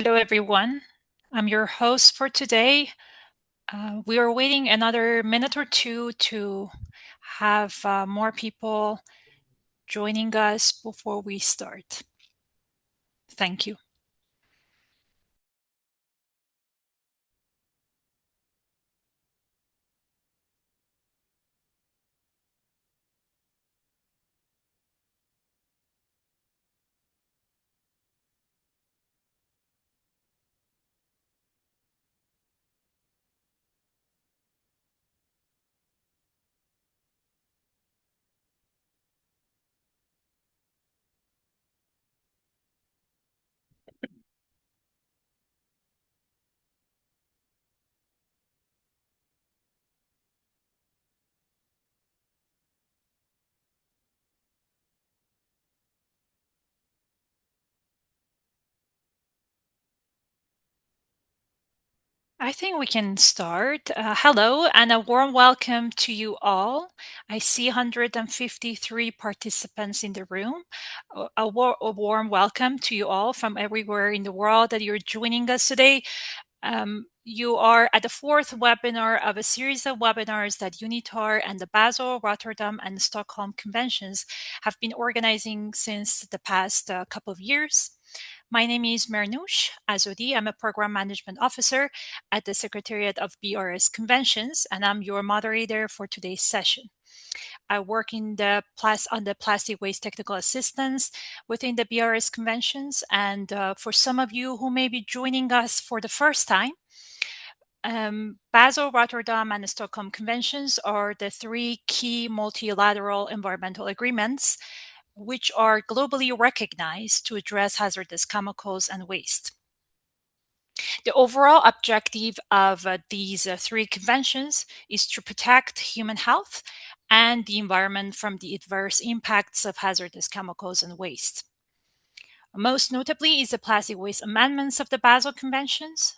Hello, everyone. I'm your host for today. We are waiting another minute or two to have more people joining us before we start. Thank you. I think we can start. Hello, and a warm welcome to you all. I see 153 participants in the room. A warm welcome to you all from everywhere in the world that you're joining us today. You are at the fourth webinar of a series of webinars that UNITAR and the Basel, Rotterdam and Stockholm Conventions have been organizing since the past couple of years. My name is Marnouche Azodi. I'm a Program Management Officer at the Secretariat of BRS Conventions, and I'm your moderator for today's session. I work on the plastic waste technical assistance within the BRS Conventions, and for some of you who may be joining us for the first time, Basel, Rotterdam, and the Stockholm Conventions are the three key multilateral environmental agreements which are globally recognized to address hazardous chemicals and waste. The overall objective of these three conventions is to protect human health and the environment from the adverse impacts of hazardous chemicals and waste. Most notably is the plastic waste amendments of the Basel Conventions,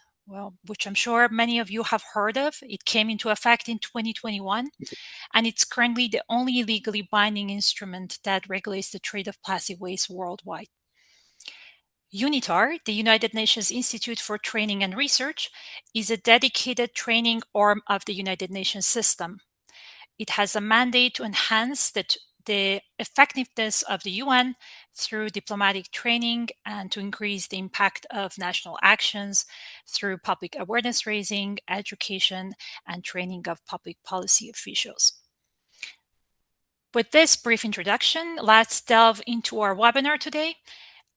which I'm sure many of you have heard of. It came into effect in 2021, and it's currently the only legally binding instrument that regulates the trade of plastic waste worldwide. UNITAR, the United Nations Institute for Training and Research, is a dedicated training arm of the United Nations system. It has a mandate to enhance the effectiveness of the UN through diplomatic training and to increase the impact of national actions through public awareness raising, education, and training of public policy officials. With this brief introduction, let's delve into our webinar today.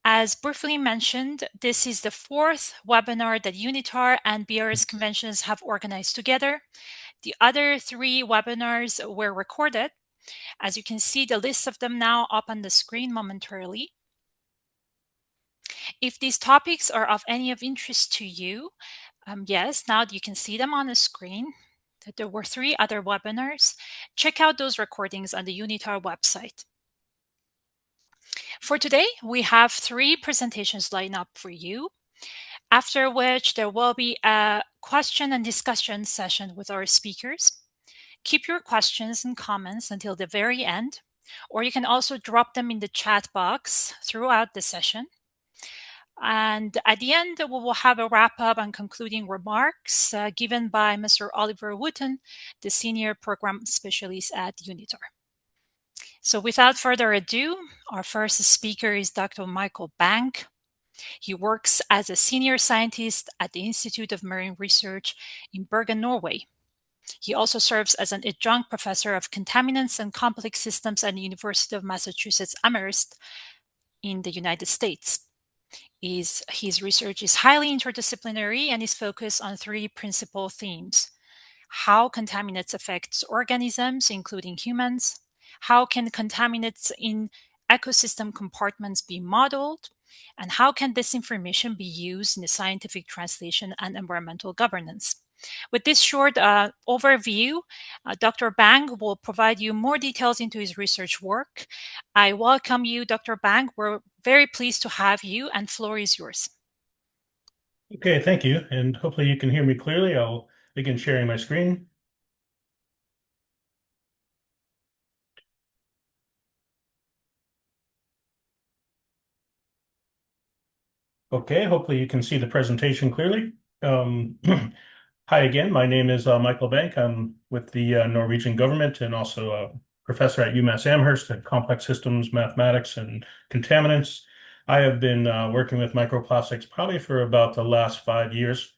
As briefly mentioned, this is the fourth webinar that UNITAR and BRS Conventions have organized together. The other three webinars were recorded. As you can see, the list of them now up on the screen momentarily. If these topics are of any of interest to you, yes, now you can see them on the screen. That there were three other webinars. Check out those recordings on the UNITAR website. For today, we have three presentations lined up for you, after which there will be a question and discussion session with our speakers. Keep your questions and comments until the very end, or you can also drop them in the chat box throughout the session. And at the end, we will have a wrap up and concluding remarks given by Mr. Oliver Wooten, the Senior Program Specialist at UNITAR. So without further ado, our first speaker is Dr. Michael Bank. He works as a senior scientist at the Institute of Marine Research in Bergen, Norway. He also serves as an adjunct professor of contaminants and complex systems at the University of Massachusetts Amherst in the United States. His research is highly interdisciplinary and is focused on three principal themes: how contaminants affect organisms, including humans, how can contaminants in ecosystem compartments be modeled, and how can this information be used in the scientific translation and environmental governance. With this short overview, Dr. Bang will provide you more details into his research work. I welcome you, Dr. Bang. We're very pleased to have you, and floor is yours. Okay, thank you. And hopefully you can hear me clearly. I'll begin sharing my screen. Okay, hopefully you can see the presentation clearly. Um, Hi again, my name is Michael Bank. I'm with the Norwegian government and also a professor at UMass Amherst in complex systems, mathematics, and contaminants. I have been working with microplastics probably for about the last 5 years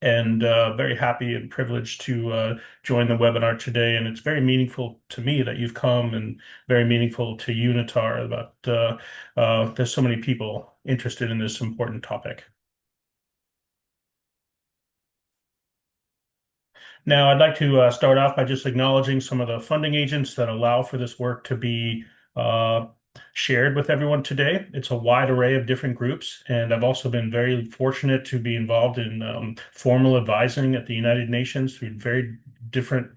and very happy and privileged to join the webinar today. And it's very meaningful to me that you've come and very meaningful to UNITAR that there's so many people interested in this important topic. Now, I'd like to start off by just acknowledging some of the funding agents that allow for this work to be uh, shared with everyone today. It's a wide array of different groups, and I've also been very fortunate to be involved in formal advising at the United Nations through very different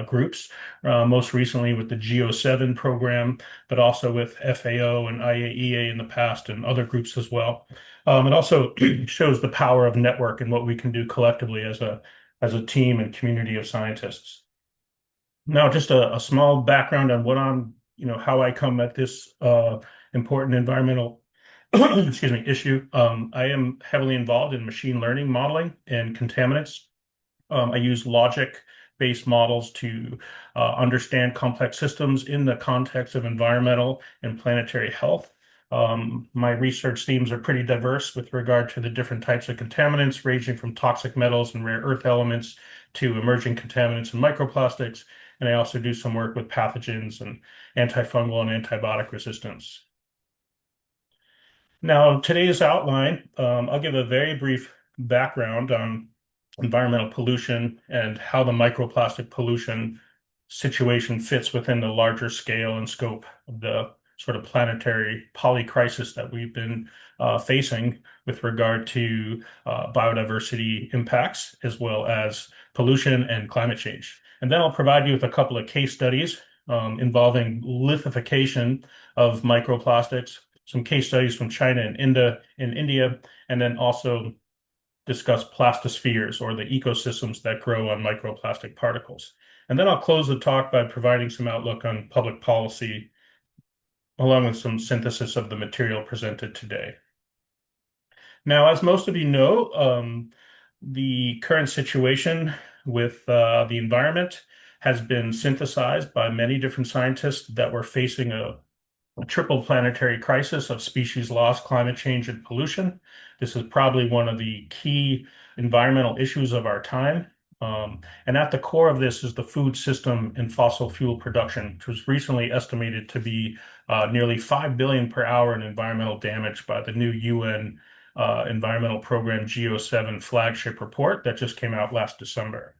groups, most recently with the GO7 program, but also with FAO and IAEA in the past and other groups as well. It also shows the power of network and what we can do collectively as a team and community of scientists. Now, just a small background on what how I come at this important environmental, excuse me, issue. I am heavily involved in machine learning modeling and contaminants. I use logic-based models to understand complex systems in the context of environmental and planetary health. My research themes are pretty diverse with regard to the different types of contaminants, ranging from toxic metals and rare earth elements to emerging contaminants and microplastics. And I also do some work with pathogens and antifungal and antibiotic resistance. Now, today's outline, I'll give a very brief background on environmental pollution and how the microplastic pollution situation fits within the larger scale and scope of the sort of planetary polycrisis that we've been facing with regard to biodiversity impacts, as well as pollution and climate change. And then I'll provide you with a couple of case studies involving lithification of microplastics, some case studies from China and India, and then also discuss plastospheres or the ecosystems that grow on microplastic particles. And then I'll close the talk by providing some outlook on public policy, along with some synthesis of the material presented today. Now, as most of you know, the current situation with the environment has been synthesized by many different scientists that we're facing a triple planetary crisis of species loss, climate change, and pollution. This is probably one of the key environmental issues of our time. And at the core of this is the food system and fossil fuel production, which was recently estimated to be nearly 5 billion per hour in environmental damage by the new UN Environmental Program GO7 flagship report that just came out last December.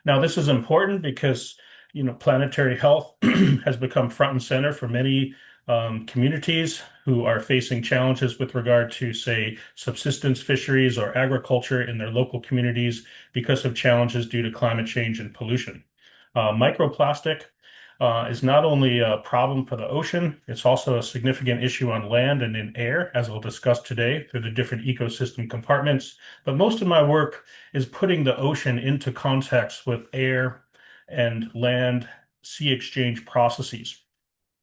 Now, this is important because planetary health has become front and center for many communities who are facing challenges with regard to, say, subsistence fisheries or agriculture in their local communities because of challenges due to climate change and pollution. Microplastic is not only a problem for the ocean, it's also a significant issue on land and in air, as we'll discuss today through the different ecosystem compartments. But most of my work is putting the ocean into context with air and land sea exchange processes.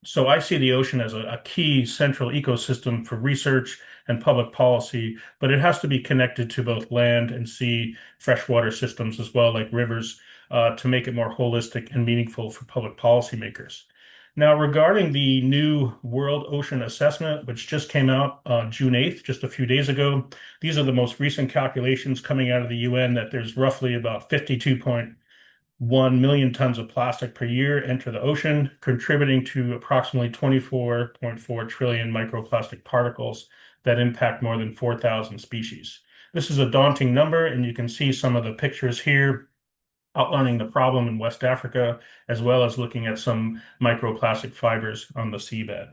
So I see the ocean as a key central ecosystem for research and public policy, but it has to be connected to both land and sea freshwater systems as well, like rivers, to make it more holistic and meaningful for public policymakers. Now, regarding the new World Ocean Assessment, which just came out on June 8th, just a few days ago, these are the most recent calculations coming out of the UN that there's roughly about 52.1 million tons of plastic per year enter the ocean, contributing to approximately 24.4 trillion microplastic particles that impact more than 4,000 species. This is a daunting number, and you can see some of the pictures here outlining the problem in West Africa, as well as looking at some microplastic fibers on the seabed.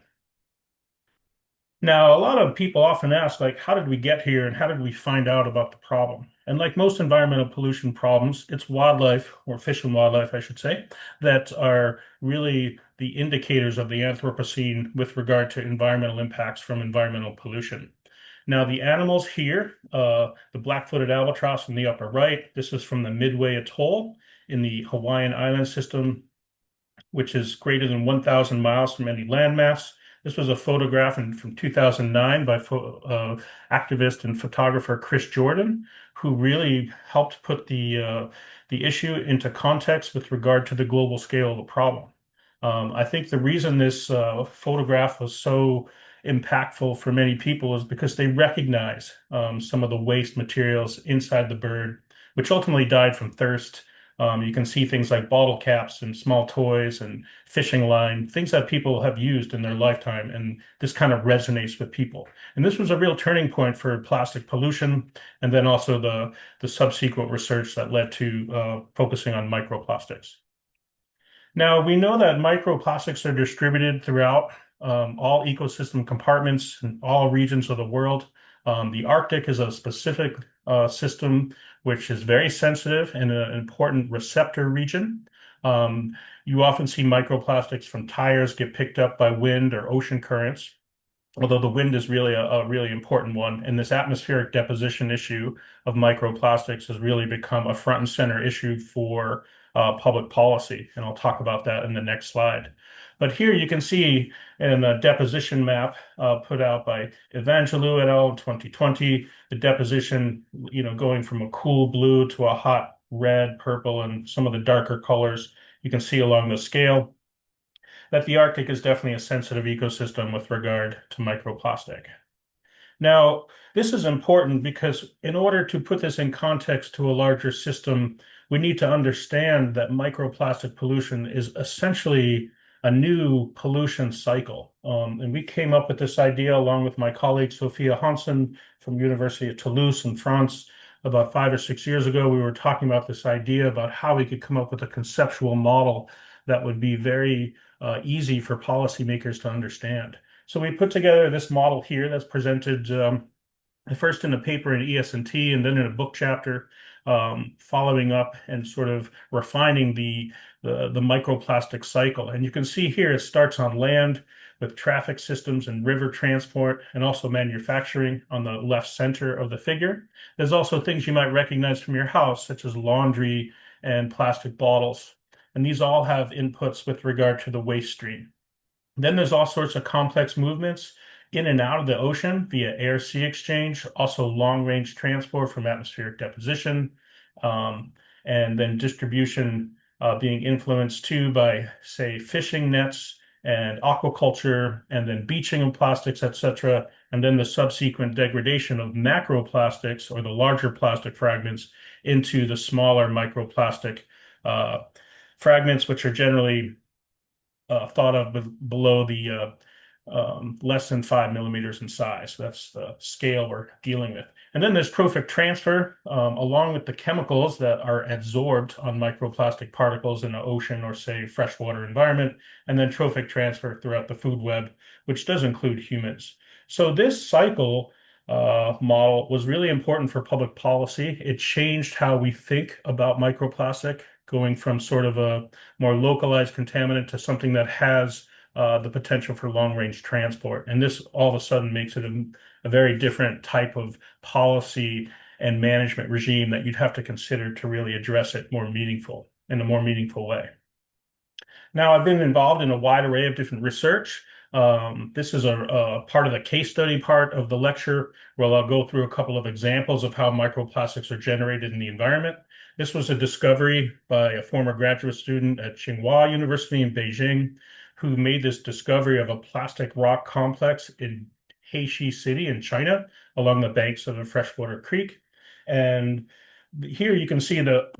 Now, a lot of people often ask, like, how did we get here and how did we find out about the problem? And like most environmental pollution problems, it's wildlife, or fish and wildlife, I should say, that are really the indicators of the Anthropocene with regard to environmental impacts from environmental pollution. Now, the animals here, the black-footed albatross in the upper right, this is from the Midway Atoll in the Hawaiian island system, which is greater than 1,000 miles from any landmass. This was a photograph from 2009 by activist and photographer Chris Jordan, who really helped put the issue into context with regard to the global scale of the problem. I think the reason this photograph was so impactful for many people is because they recognize some of the waste materials inside the bird, which ultimately died from thirst. You can see things like bottle caps and small toys and fishing line, things that people have used in their lifetime, and this kind of resonates with people. And this was a real turning point for plastic pollution, and then also the subsequent research that led to focusing on microplastics. Now, we know that microplastics are distributed throughout all ecosystem compartments in all regions of the world. The Arctic is a specific system which is very sensitive and an important receptor region. Um, you often see microplastics from tires get picked up by wind or ocean currents, although the wind is really a really important one. And this atmospheric deposition issue of microplastics has really become a front and center issue for public policy. And I'll talk about that in the next slide. But here you can see in a deposition map put out by Evangelou et al. In 2020, the deposition, going from a cool blue to a hot red, purple, and some of the darker colors you can see along the scale that the Arctic is definitely a sensitive ecosystem with regard to microplastic. Now, this is important because in order to put this in context to a larger system, we need to understand that microplastic pollution is essentially a new pollution cycle. And we came up with this idea along with my colleague Sophia Hansen from University of Toulouse in France about 5 or 6 years ago. We were talking about this idea about how we could come up with a conceptual model that would be very easy for policymakers to understand. So we put together this model here that's presented first in a paper in ES&T and then in a book chapter, following up and sort of refining the microplastic cycle. And you can see here it starts on land with traffic systems and river transport and also manufacturing on the left center of the figure. There's also things you might recognize from your house, such as laundry and plastic bottles. And these all have inputs with regard to the waste stream. Then there's all sorts of complex movements in and out of the ocean via air-sea exchange, also long-range transport from atmospheric deposition, and then distribution being influenced too by, say, fishing nets and aquaculture, and then beaching of plastics, etc., and then the subsequent degradation of macroplastics or the larger plastic fragments into the smaller microplastic fragments, which are generally thought of below the less than 5 millimeters in size. That's the scale we're dealing with. And then there's trophic transfer, along with the chemicals that are absorbed on microplastic particles in the ocean or, say, freshwater environment, and then trophic transfer throughout the food web, which does include humans. So this cycle model was really important for public policy. It changed how we think about microplastic, going from sort of a more localized contaminant to something that has the potential for long-range transport. And this all of a sudden makes it a very different type of policy and management regime that you'd have to consider to really address it in a more meaningful way. Now, I've been involved in a wide array of different research. This is a part of the case study part of the lecture, where I'll go through a couple of examples of how microplastics are generated in the environment. This was a discovery by a former graduate student at Tsinghua University in Beijing, who made this discovery of a plastic rock complex in Heishi City in China, along the banks of a freshwater creek. And here you can see the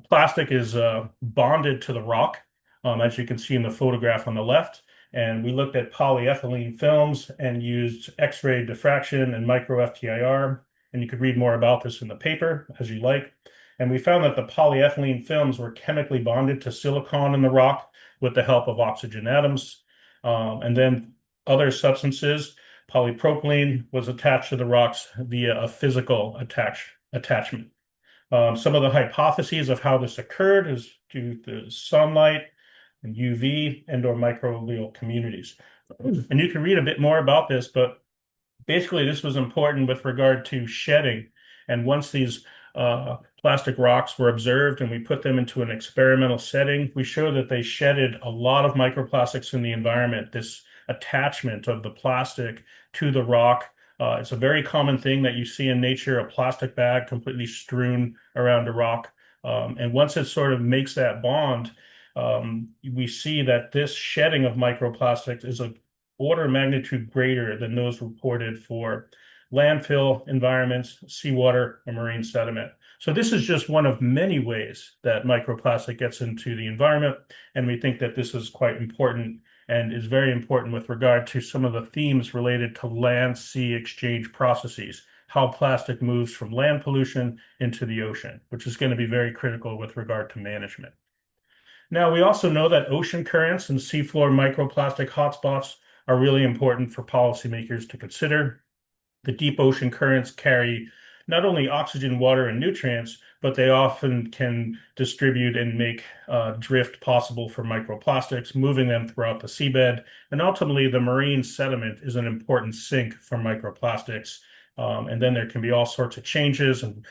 plastic is bonded to the rock, as you can see in the photograph on the left. And we looked at polyethylene films and used X-ray diffraction and micro FTIR. And you could read more about this in the paper as you like. And we found that the polyethylene films were chemically bonded to silicon in the rock with the help of oxygen atoms. And then other substances, polypropylene was attached to the rocks via a physical attachment. Some of the hypotheses of how this occurred is due to sunlight and UV and/or microbial communities. And you can read a bit more about this, but basically this was important with regard to shedding. And once these plastic rocks were observed and we put them into an experimental setting, we showed that they shedded a lot of microplastics in the environment. This attachment of the plastic to the rock. It's a very common thing that you see in nature, a plastic bag completely strewn around a rock. And once it sort of makes that bond, we see that this shedding of microplastics is an order of magnitude greater than those reported for landfill environments, seawater, and marine sediment. So this is just one of many ways that microplastic gets into the environment, and we think that this is quite important and is very important with regard to some of the themes related to land-sea exchange processes, how plastic moves from land pollution into the ocean, which is going to be very critical with regard to management. Now, we also know that ocean currents and seafloor microplastic hotspots are really important for policymakers to consider. The deep ocean currents carry not only oxygen, water, and nutrients, but they often can distribute and make drift possible for microplastics, moving them throughout the seabed. And ultimately, the marine sediment is an important sink for microplastics. And then there can be all sorts of changes and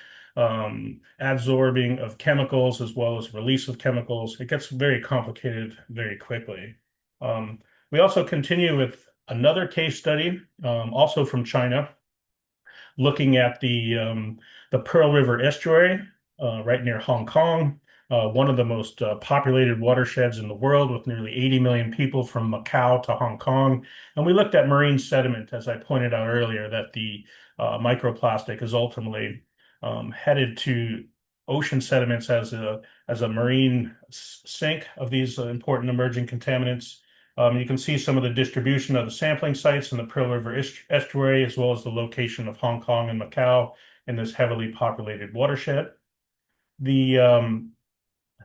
adsorbing of chemicals as well as release of chemicals. It gets very complicated very quickly. We also continue with another case study, also from China, looking at the Pearl River estuary right near Hong Kong, one of the most populated watersheds in the world with nearly 80 million people from Macau to Hong Kong. And we looked at marine sediment, as I pointed out earlier, that the microplastic is ultimately headed to ocean sediments as a marine sink of these important emerging contaminants. You can see some of the distribution of the sampling sites in the Pearl River estuary, as well as the location of Hong Kong and Macau in this heavily populated watershed. The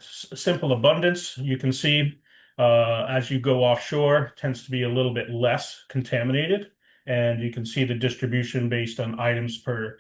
simple abundance, you can see as you go offshore, tends to be a little bit less contaminated. And you can see the distribution based on items per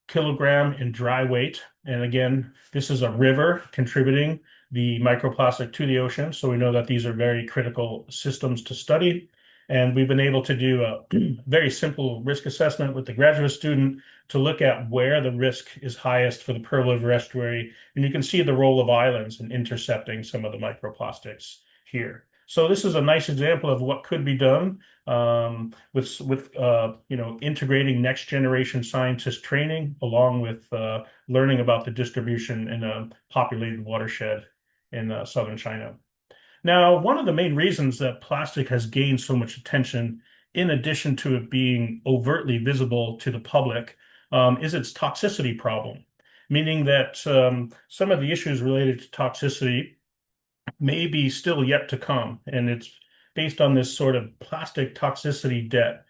kilogram in dry weight. And again, this is a river contributing the microplastic to the ocean. So we know that these are very critical systems to study. And we've been able to do a very simple risk assessment with the graduate student to look at where the risk is highest for the Pearl River estuary. And you can see the role of islands in intercepting some of the microplastics here. So this is a nice example of what could be done with integrating next generation scientist training along with learning about the distribution in a populated watershed in southern China. Now, one of the main reasons that plastic has gained so much attention, in addition to it being overtly visible to the public, is its toxicity problem, meaning that some of the issues related to toxicity may be still yet to come. And it's based on this sort of plastic toxicity debt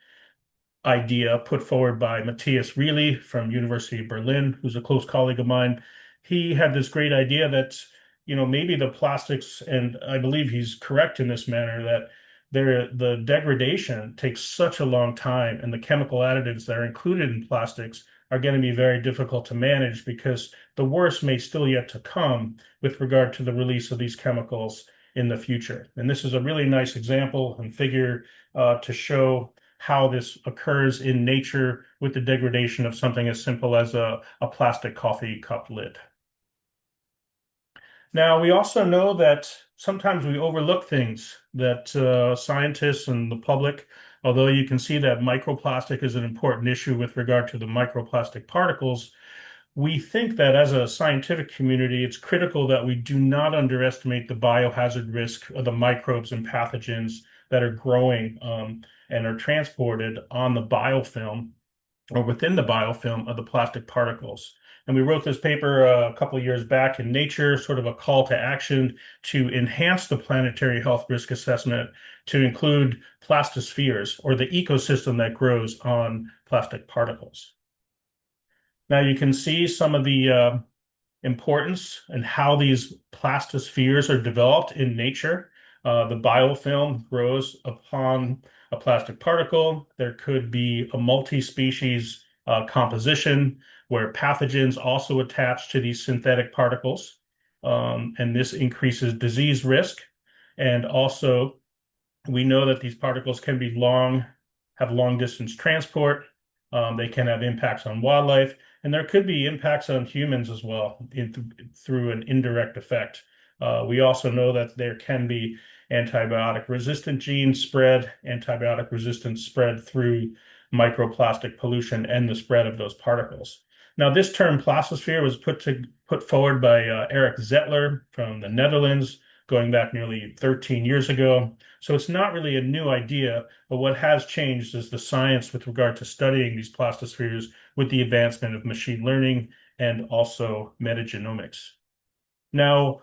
idea put forward by Matthias Reilly from University of Berlin, who's a close colleague of mine. He had this great idea that, maybe the plastics, and I believe he's correct in this manner, that the degradation takes such a long time, and the chemical additives that are included in plastics are going to be very difficult to manage because the worst may still yet to come with regard to the release of these chemicals in the future. And this is a really nice example and figure to show how this occurs in nature with the degradation of something as simple as a plastic coffee cup lid. Now, we also know that sometimes we overlook things that scientists and the public, although you can see that microplastic is an important issue with regard to the microplastic particles, we think that as a scientific community, it's critical that we do not underestimate the biohazard risk of the microbes and pathogens that are growing and are transported on the biofilm or within the biofilm of the plastic particles. And we wrote this paper a couple of years back in Nature, sort of a call to action to enhance the planetary health risk assessment to include plastospheres, or the ecosystem that grows on plastic particles. Now you can see some of the importance and how these plastospheres are developed in nature. The biofilm grows upon a plastic particle. There could be a multi-species composition where pathogens also attach to these synthetic particles, and this increases disease risk. And also, we know that these particles can be have long distance transport. They can have impacts on wildlife, and there could be impacts on humans as well through an indirect effect. We also know that there can be antibiotic resistant genes spread, antibiotic resistance spread through microplastic pollution and the spread of those particles. Now, this term plastosphere was put forward by Eric Zettler from the Netherlands, going back nearly 13 years ago. So it's not really a new idea, but what has changed is the science with regard to studying these plastospheres with the advancement of machine learning and also metagenomics. Now,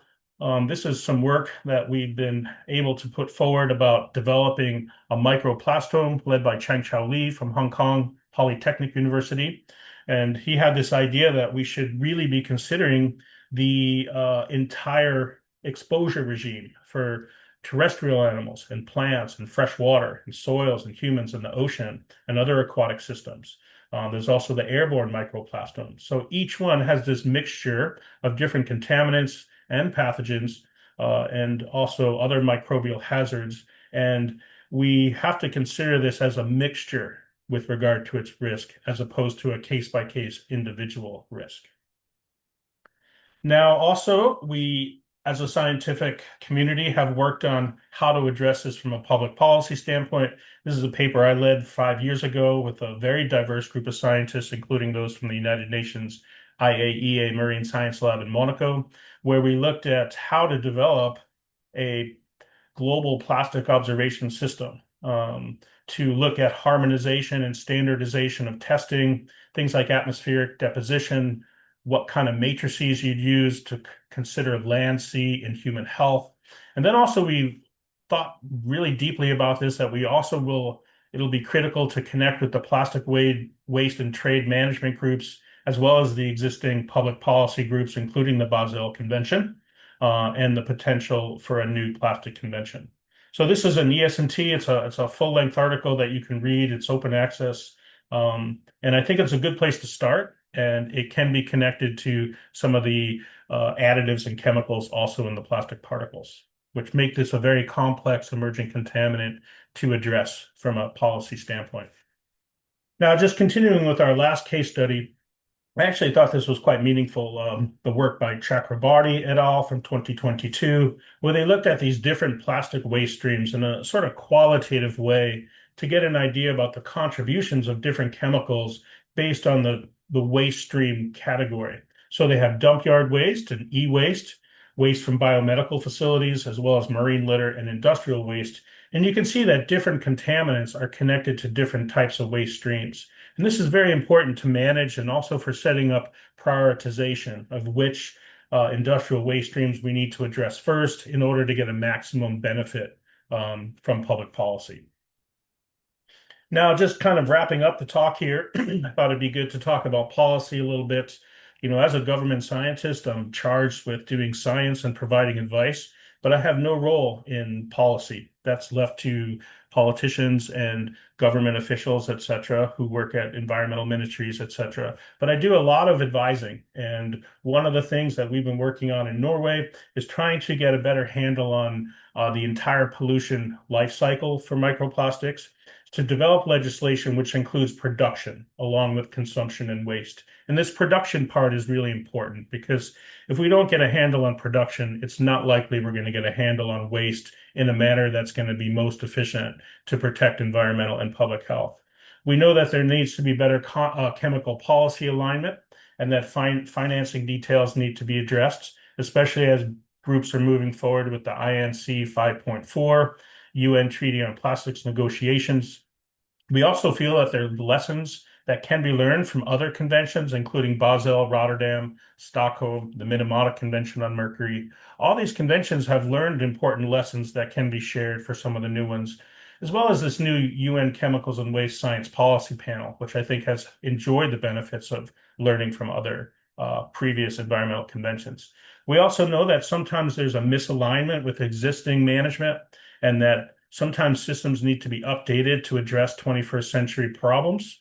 this is some work that we've been able to put forward about developing a microplastome led by Chang-Chao Li from Hong Kong Polytechnic University. And he had this idea that we should really be considering the entire exposure regime for terrestrial animals and plants and fresh water and soils and humans in the ocean and other aquatic systems. There's also the airborne microplastome. So each one has this mixture of different contaminants and pathogens, and also other microbial hazards. And we have to consider this as a mixture with regard to its risk, as opposed to a case-by-case individual risk. Now, also, we, as a scientific community, have worked on how to address this from a public policy standpoint. This is a paper I led 5 years ago with a very diverse group of scientists, including those from the United Nations IAEA Marine Science Lab in Monaco, where we looked at how to develop a global plastic observation system to look at harmonization and standardization of testing, things like atmospheric deposition, what kind of matrices you'd use to consider land, sea, and human health. And then also we thought really deeply about this, that we also it'll be critical to connect with the plastic waste and trade management groups, as well as the existing public policy groups, including the Basel Convention, and the potential for a new plastic convention. So this is an ES&T. It's a full-length article that you can read. It's open access. And I think it's a good place to start, and it can be connected to some of the additives and chemicals also in the plastic particles, which make this a very complex emerging contaminant to address from a policy standpoint. Now, just continuing with our last case study, I actually thought this was quite meaningful, the work by Chakrabarty et al. From 2022, where they looked at these different plastic waste streams in a sort of qualitative way to get an idea about the contributions of different chemicals based on the waste stream category. So they have dump yard waste and e-waste, waste from biomedical facilities, as well as marine litter and industrial waste. And you can see that different contaminants are connected to different types of waste streams. And this is very important to manage and also for setting up prioritization of which industrial waste streams we need to address first in order to get a maximum benefit from public policy. Now, just kind of wrapping up the talk here, I thought it'd be good to talk about policy a little bit. As a government scientist, I'm charged with doing science and providing advice, but I have no role in policy. That's left to politicians and government officials, et cetera, who work at environmental ministries, et cetera. But I do a lot of advising. And one of the things that we've been working on in Norway is trying to get a better handle on the entire pollution life cycle for microplastics, to develop legislation which includes production along with consumption and waste. And this production part is really important, because if we don't get a handle on production, it's not likely we're going to get a handle on waste in a manner that's going to be most efficient to protect environmental and public health. We know that there needs to be better chemical policy alignment, and that financing details need to be addressed, especially as groups are moving forward with the INC 5.4 UN Treaty on Plastics negotiations. We also feel that there are lessons that can be learned from other conventions, including Basel, Rotterdam, Stockholm, the Minamata Convention on Mercury. All these conventions have learned important lessons that can be shared for some of the new ones, as well as this new UN Chemicals and Waste Science Policy Panel, which I think has enjoyed the benefits of learning from other previous environmental conventions. We also know that sometimes there's a misalignment with existing management, and that sometimes systems need to be updated to address 21st century problems.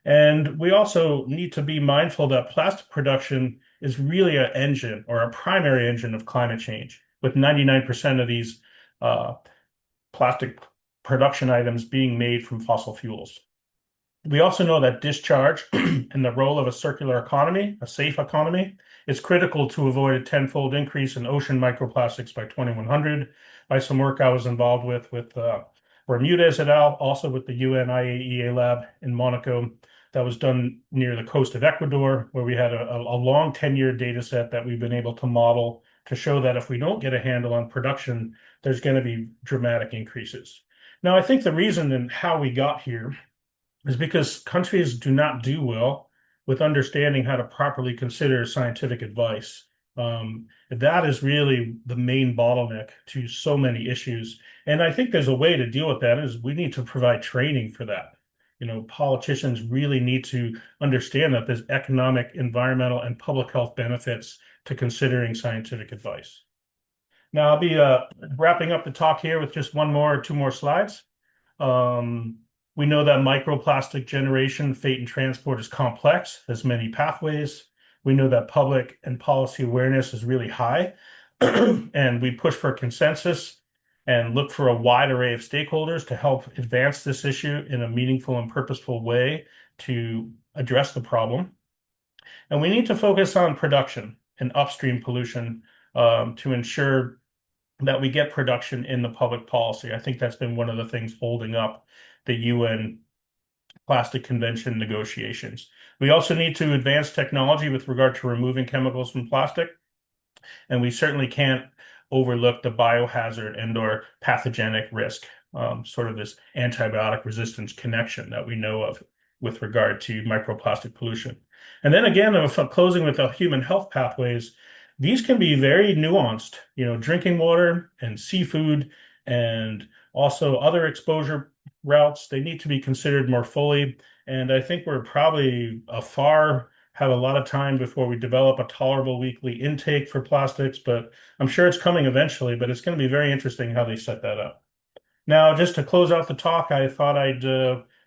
And we also need to be mindful that plastic production is really an engine, or a primary engine, of climate change, with 99% of these plastic production items being made from fossil fuels. We also know that discharge and the role of a circular economy, a safe economy, is critical to avoid a tenfold increase in ocean microplastics by 2100. By some work I was involved with Bermudez et al., also with the UNIAEA lab in Monaco, that was done near the coast of Ecuador, where we had a long 10-year data set that we've been able to model to show that if we don't get a handle on production, there's going to be dramatic increases. Now, I think the reason and how we got here is because countries do not do well with understanding how to properly consider scientific advice. That is really the main bottleneck to so many issues. And I think there's a way to deal with that is we need to provide training for that. Politicians really need to understand that there's economic, environmental, and public health benefits to considering scientific advice. Now, I'll be wrapping up the talk here with just one more or two more slides. Um, we know that microplastic generation, fate, and transport is complex. There's many pathways. We know that public and policy awareness is really high, and we push for consensus and look for a wide array of stakeholders to help advance this issue in a meaningful and purposeful way to address the problem. And we need to focus on production and upstream pollution to ensure that we get production in the public policy. I think that's been one of the things holding up the UN Plastic Convention negotiations. We also need to advance technology with regard to removing chemicals from plastic, and we certainly can't overlook the biohazard and/or pathogenic risk, sort of this antibiotic resistance connection that we know of with regard to microplastic pollution. And then again, closing with the human health pathways, these can be very nuanced. Drinking water and seafood and also other exposure routes, they need to be considered more fully. And I think we're probably have a lot of time before we develop a tolerable weekly intake for plastics, but I'm sure it's coming eventually, but it's going to be very interesting how they set that up. Now, just to close out the talk, I thought I'd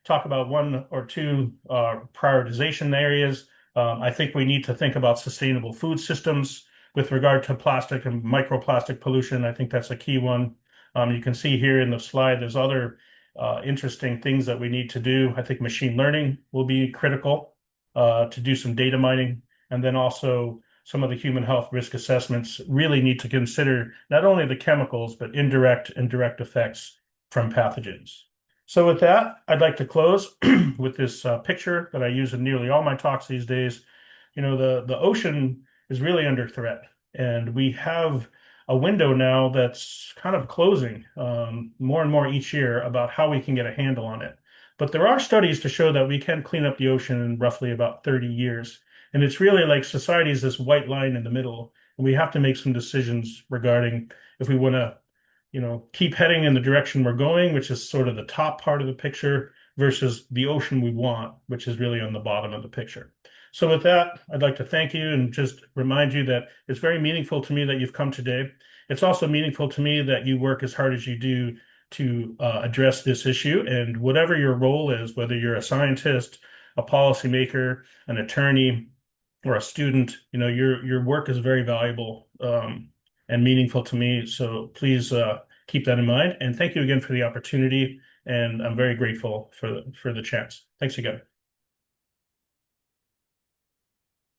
talk about one or two prioritization areas. I think we need to think about sustainable food systems with regard to plastic and microplastic pollution. I think that's a key one. You can see here in the slide, there's other interesting things that we need to do. I think machine learning will be critical to do some data mining. And then also some of the human health risk assessments really need to consider not only the chemicals, but indirect and direct effects from pathogens. So with that, I'd like to close with this picture that I use in nearly all my talks these days. The ocean is really under threat, and we have a window now that's kind of closing more and more each year about how we can get a handle on it. But there are studies to show that we can clean up the ocean in roughly about 30 years. And it's really like society is this white line in the middle, and we have to make some decisions regarding if we want to keep heading in the direction we're going, which is sort of the top part of the picture, versus the ocean we want, which is really on the bottom of the picture. So with that, I'd like to thank you and just remind you that it's very meaningful to me that you've come today. It's also meaningful to me that you work as hard as you do to address this issue. And whatever your role is, whether you're a scientist, a policymaker, an attorney, or a student, your work is very valuable and meaningful to me. So please keep that in mind. And thank you again for the opportunity. And I'm very grateful for the chance. Thanks again.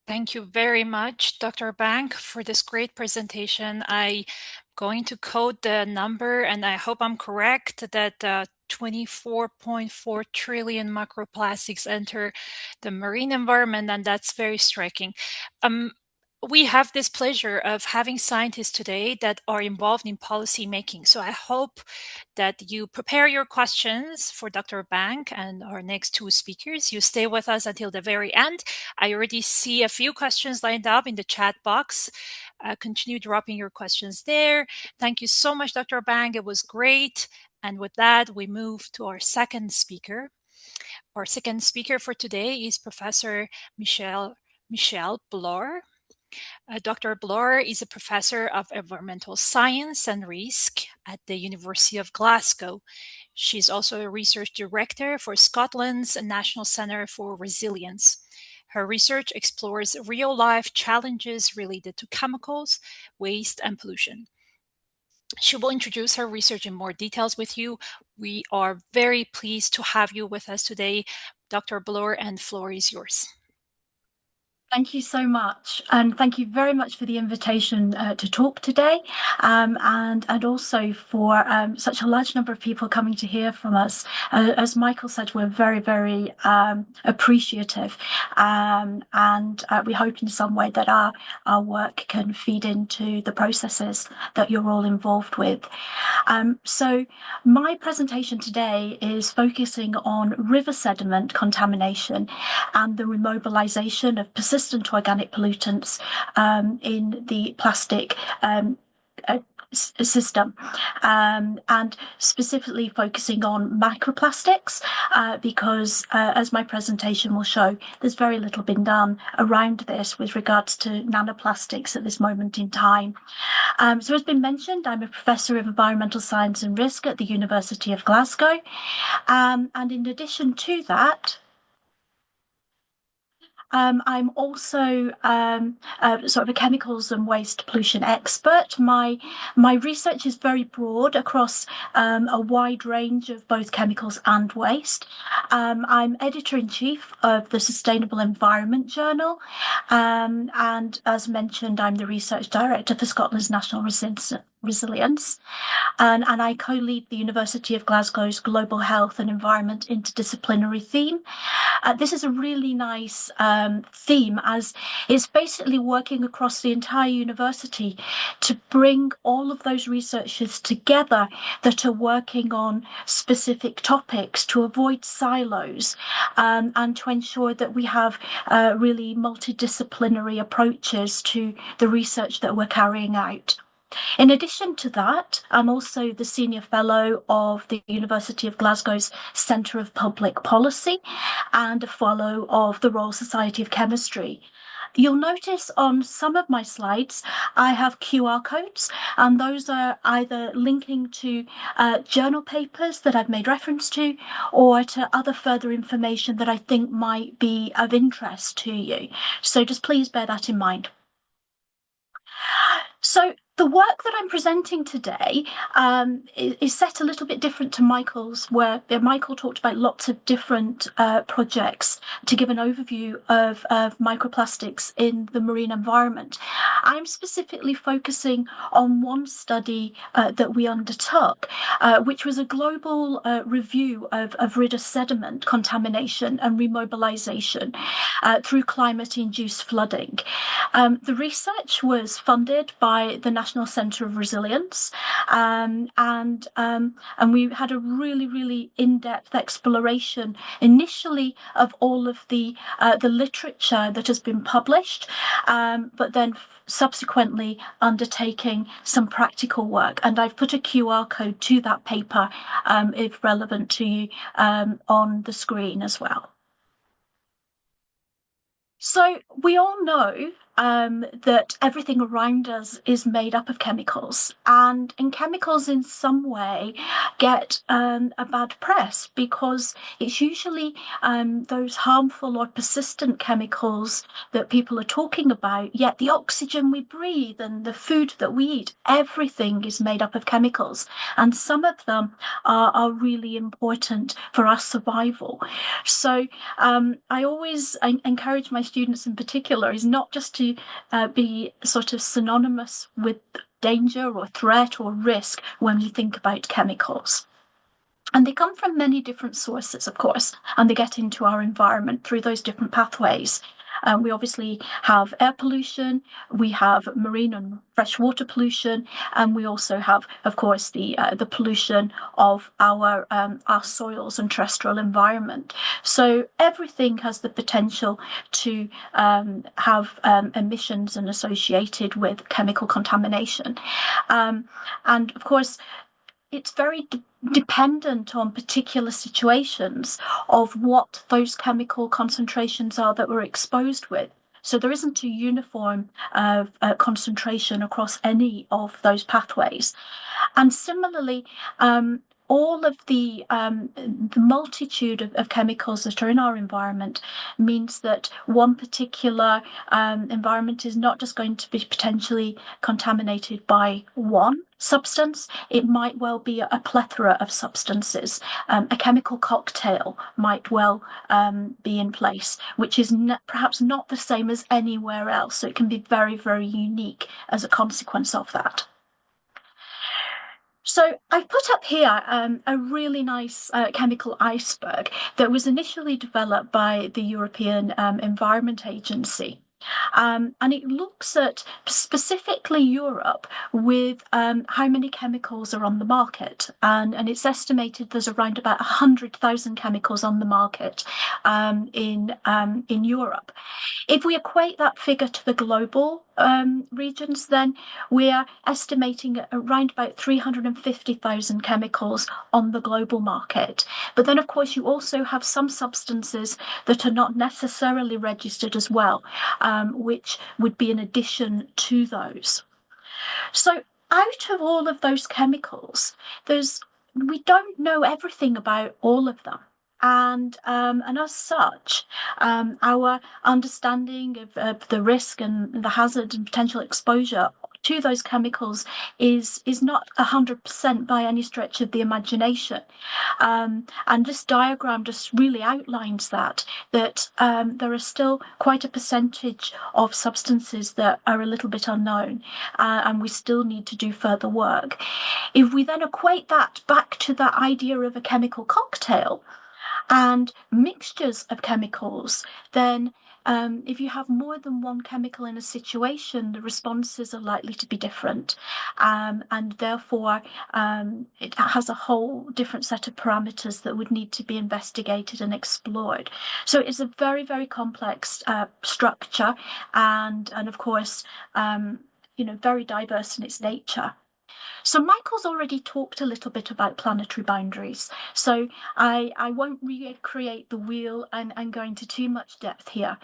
Thank you very much, Dr. Bank, for this great presentation. I'm going to code the number, and I hope I'm correct, that 24.4 trillion microplastics enter the marine environment, and that's very striking. We have this pleasure of having scientists today that are involved in policy making. So I hope that you prepare your questions for Dr. Bank and our next two speakers. You stay with us until the very end. I already see a few questions lined up in the chat box. Continue dropping your questions there. Thank you so much, Dr. Bank. It was great. And with that, we move to our second speaker. Our second speaker for today is Professor Michelle Bloor. Dr. Bloor is a professor of environmental science and risk at the University of Glasgow. She's also a research director for Scotland's National Centre for Resilience. Her research explores real-life challenges related to chemicals, waste, and pollution. She will introduce her research in more details with you. We are very pleased to have you with us today, Dr. Bloor, and the floor is yours. Thank you so much, and thank you very much for the invitation to talk today, and also for such a large number of people coming to hear from us. As Michael said, we're very, very appreciative, and we hope in some way that our work can feed into the processes that you're all involved with. So my presentation today is focusing on river sediment contamination and the remobilization of persistent organic pollutants in the plastic system, and specifically focusing on microplastics, because as my presentation will show, there's very little been done around this with regards to nanoplastics at this moment in time. So as been mentioned, I'm a professor of environmental science and risk at the University of Glasgow, and in addition to that, I'm also sort of a chemicals and waste pollution expert. My research is very broad across a wide range of both chemicals and waste. I'm editor-in-chief of the Sustainable Environment Journal, and as mentioned, I'm the research director for Scotland's National Resilience. And I co-lead the University of Glasgow's Global Health and Environment Interdisciplinary theme. This is a really nice theme, as it's basically working across the entire university to bring all of those researchers together that are working on specific topics to avoid silos, and to ensure that we have really multidisciplinary approaches to the research that we're carrying out. In addition to that, I'm also the Senior Fellow of the University of Glasgow's Centre of Public Policy and a Fellow of the Royal Society of Chemistry. You'll notice on some of my slides, I have QR codes, and those are either linking to journal papers that I've made reference to, or to other further information that I think might be of interest to you. So just please bear that in mind. So the work that I'm presenting today is set a little bit different to Michael's, where Michael talked about lots of different projects to give an overview of microplastics in the marine environment. I'm specifically focusing on one study that we undertook, which was a global review of river sediment contamination and remobilization through climate-induced flooding. The research was funded by the National Centre of Resilience, and we had a really in-depth exploration initially of all of the literature that has been published, but then subsequently undertaking some practical work. And I've put a QR code to that paper, if relevant to you, on the screen as well. So we all know that everything around us is made up of chemicals, and chemicals in some way get a bad press because it's usually those harmful or persistent chemicals that people are talking about, yet the oxygen we breathe and the food that we eat, everything is made up of chemicals, and some of them are really important for our survival. So I always encourage my students in particular is not just to be sort of synonymous with danger or threat or risk when you think about chemicals. And they come from many different sources, of course, and they get into our environment through those different pathways. We obviously have air pollution, we have marine and freshwater pollution, and we also have, of course, the pollution of our soils and terrestrial environment. So everything has the potential to have emissions and associated with chemical contamination. And of course, it's very dependent on particular situations of what those chemical concentrations are that we're exposed with. So there isn't a uniform concentration across any of those pathways. And similarly, all of the multitude of chemicals that are in our environment means that one particular environment is not just going to be potentially contaminated by one substance. It might well be a plethora of substances. A chemical cocktail might well be in place, which is perhaps not the same as anywhere else. So it can be very, very unique as a consequence of that. So I've put up here a really nice chemical iceberg that was initially developed by the European Environment Agency. And it looks at specifically Europe with how many chemicals are on the market. And it's estimated there's around about 100,000 chemicals on the market in Europe. If we equate that figure to the global regions, then we're estimating around about 350,000 chemicals on the global market. But then, of course, you also have some substances that are not necessarily registered as well, which would be in addition to those. So out of all of those chemicals, we don't know everything about all of them. And as such, our understanding of the risk and the hazard and potential exposure to those chemicals is not 100% by any stretch of the imagination. And this diagram just really outlines that there are still quite a percentage of substances that are a little bit unknown, and we still need to do further work. If we then equate that back to the idea of a chemical cocktail and mixtures of chemicals, then if you have more than one chemical in a situation, the responses are likely to be different. And therefore, it has a whole different set of parameters that would need to be investigated and explored. So it's a very, very complex structure and of course, very diverse in its nature. So Michael's already talked a little bit about planetary boundaries, so I won't recreate the wheel and go into too much depth here.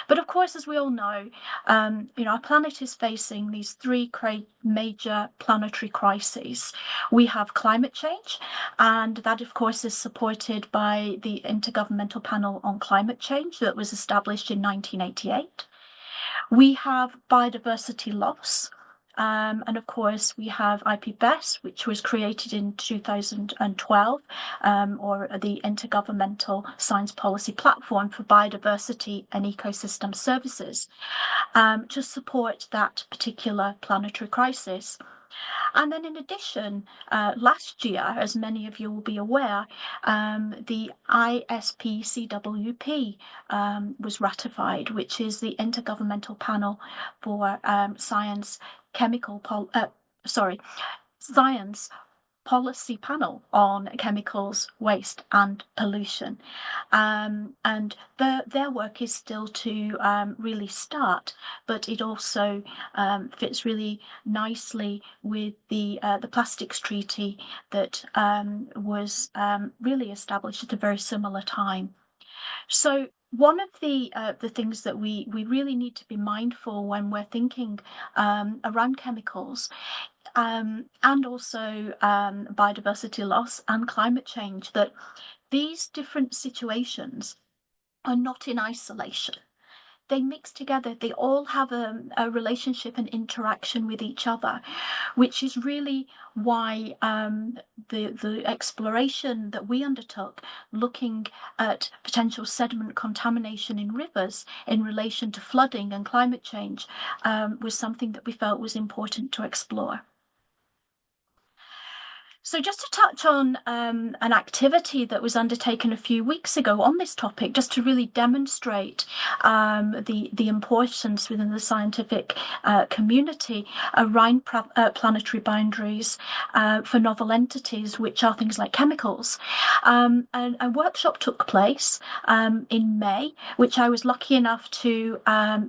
But of course, as we all know, our planet is facing these three major planetary crises. We have climate change, and that, of course, is supported by the Intergovernmental Panel on Climate Change that was established in 1988. We have biodiversity loss. And of course, we have IPBES, which was created in 2012, or the Intergovernmental Science Policy Platform for Biodiversity and Ecosystem Services, to support that particular planetary crisis. And then in addition, last year, as many of you will be aware, the ISPCWP was ratified, which is the Intergovernmental Panel for Science Policy Panel on Chemicals, Waste and Pollution. And their work is still to really start, but it also fits really nicely with the Plastics Treaty that was really established at a very similar time. So one of the things that we really need to be mindful when we're thinking around chemicals and also biodiversity loss and climate change, that these different situations are not in isolation. They mix together, they all have a relationship and interaction with each other, which is really why the exploration that we undertook, looking at potential sediment contamination in rivers in relation to flooding and climate change, was something that we felt was important to explore. So just to touch on an activity that was undertaken a few weeks ago on this topic, just to really demonstrate the importance within the scientific community around planetary boundaries for novel entities, which are things like chemicals. A workshop took place in May, which I was lucky enough to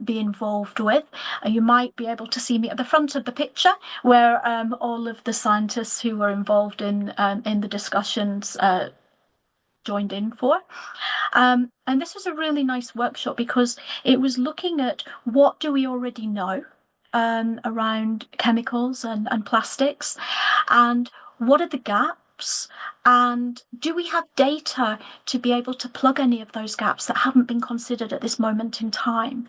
be involved with. You might be able to see me at the front of the picture, where all of the scientists who were involved in the discussions joined in for. And this was a really nice workshop because it was looking at what do we already know around chemicals and plastics, and what are the gaps gaps? And do we have data to be able to plug any of those gaps that haven't been considered at this moment in time?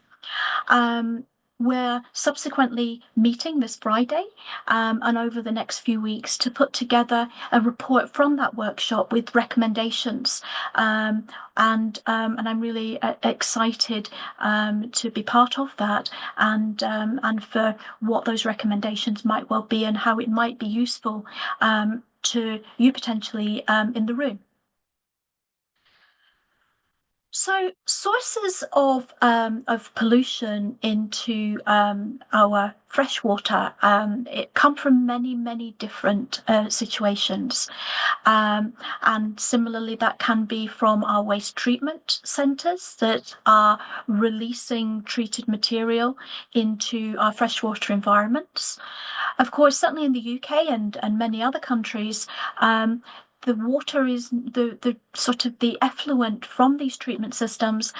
We're subsequently meeting this Friday and over the next few weeks to put together a report from that workshop with recommendations. And I'm really excited to be part of that and for what those recommendations might well be and how it might be useful to you potentially in the room. So sources of pollution into our freshwater it come from many different situations, and similarly that can be from our waste treatment centres that are releasing treated material into our freshwater environments. Of course, certainly in the UK and many other countries, the water is the sort of the effluent from these treatment systems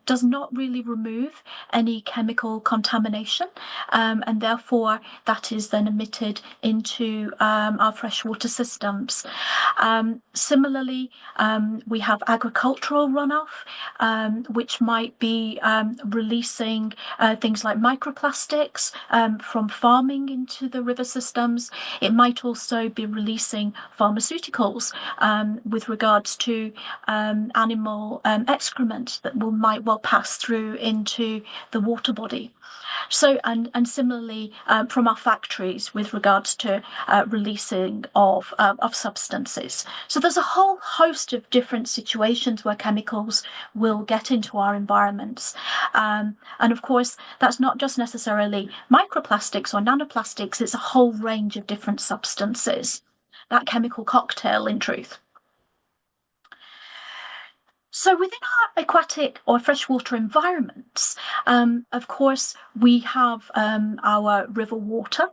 does not really remove any chemical contamination, and therefore that is then emitted into our freshwater systems. Similarly, we have agricultural runoff, which might be releasing things like microplastics from farming into the river systems. It might also be releasing pharmaceuticals with regards to animal excrement that might well pass through into the water body. So, and similarly from our factories with regards to releasing of substances. So there's a whole host of different situations where chemicals will get into our environments. And of course, that's not just necessarily microplastics or nanoplastics, it's a whole range of different substances. That chemical cocktail, in truth. So within our aquatic or freshwater environments, of course, we have our river water.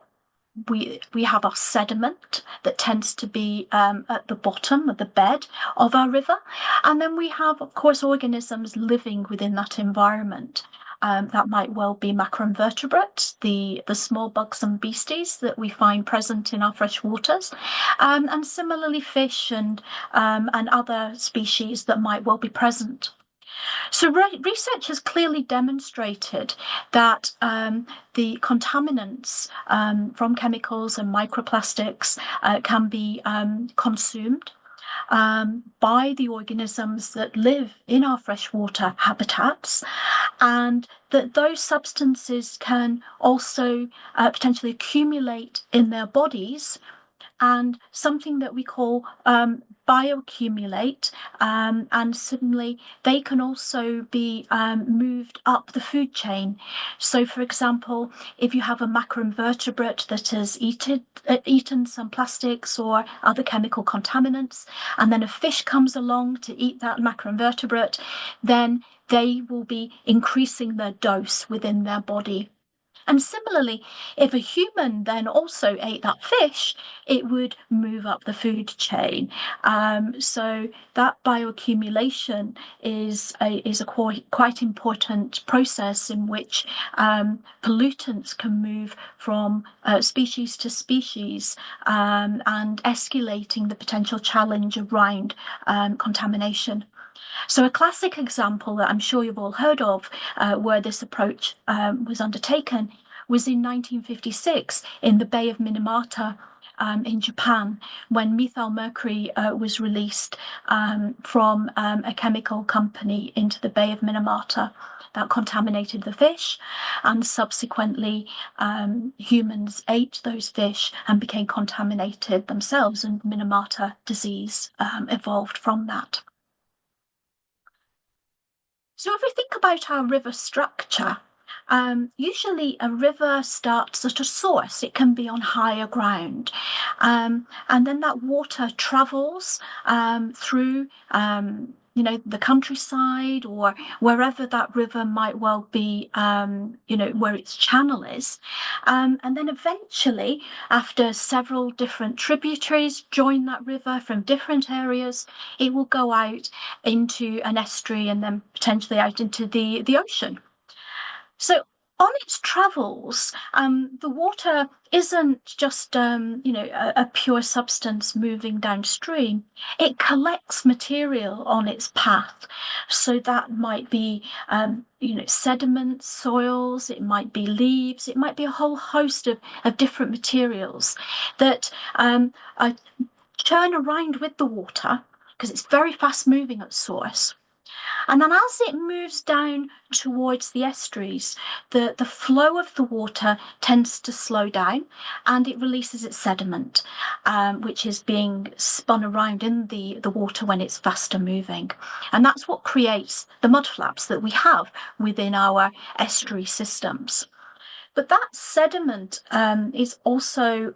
We have our sediment that tends to be at the bottom of the bed of our river. And then we have, of course, organisms living within that environment. That might well be macroinvertebrates, the small bugs and beasties that we find present in our fresh waters, and similarly fish and other species that might well be present. So research has clearly demonstrated that the contaminants from chemicals and microplastics can be consumed by the organisms that live in our freshwater habitats, and that those substances can also potentially accumulate in their bodies, and something that we call bioaccumulate, and suddenly they can also be moved up the food chain. So, for example, if you have a macroinvertebrate that has eaten some plastics or other chemical contaminants, and then a fish comes along to eat that macroinvertebrate, then they will be increasing their dose within their body. And similarly, if a human then also ate that fish, it would move up the food chain. So that bioaccumulation is a quite important process in which pollutants can move from species to species, and escalating the potential challenge around contamination. So a classic example that I'm sure you've all heard of where this approach was undertaken was in 1956 in the Bay of Minamata in Japan, when methyl mercury was released from a chemical company into the Bay of Minamata. That contaminated the fish, and subsequently humans ate those fish and became contaminated themselves, and Minamata disease evolved from that. So if we think about our river structure, usually a river starts at a source. It can be on higher ground. And then that water travels through the countryside or wherever that river might well be, where its channel is. And then eventually, after several different tributaries join that river from different areas, it will go out into an estuary and then potentially out into the ocean. So On its travels, the water isn't just a pure substance moving downstream. It collects material on its path. So that might be sediments, soils, it might be leaves, it might be a whole host of different materials that churn around with the water because it's very fast moving at source. And then as it moves down towards the estuaries, the flow of the water tends to slow down and it releases its sediment, which is being spun around in the water when it's faster moving. And that's what creates the mudflaps that we have within our estuary systems. But that sediment is also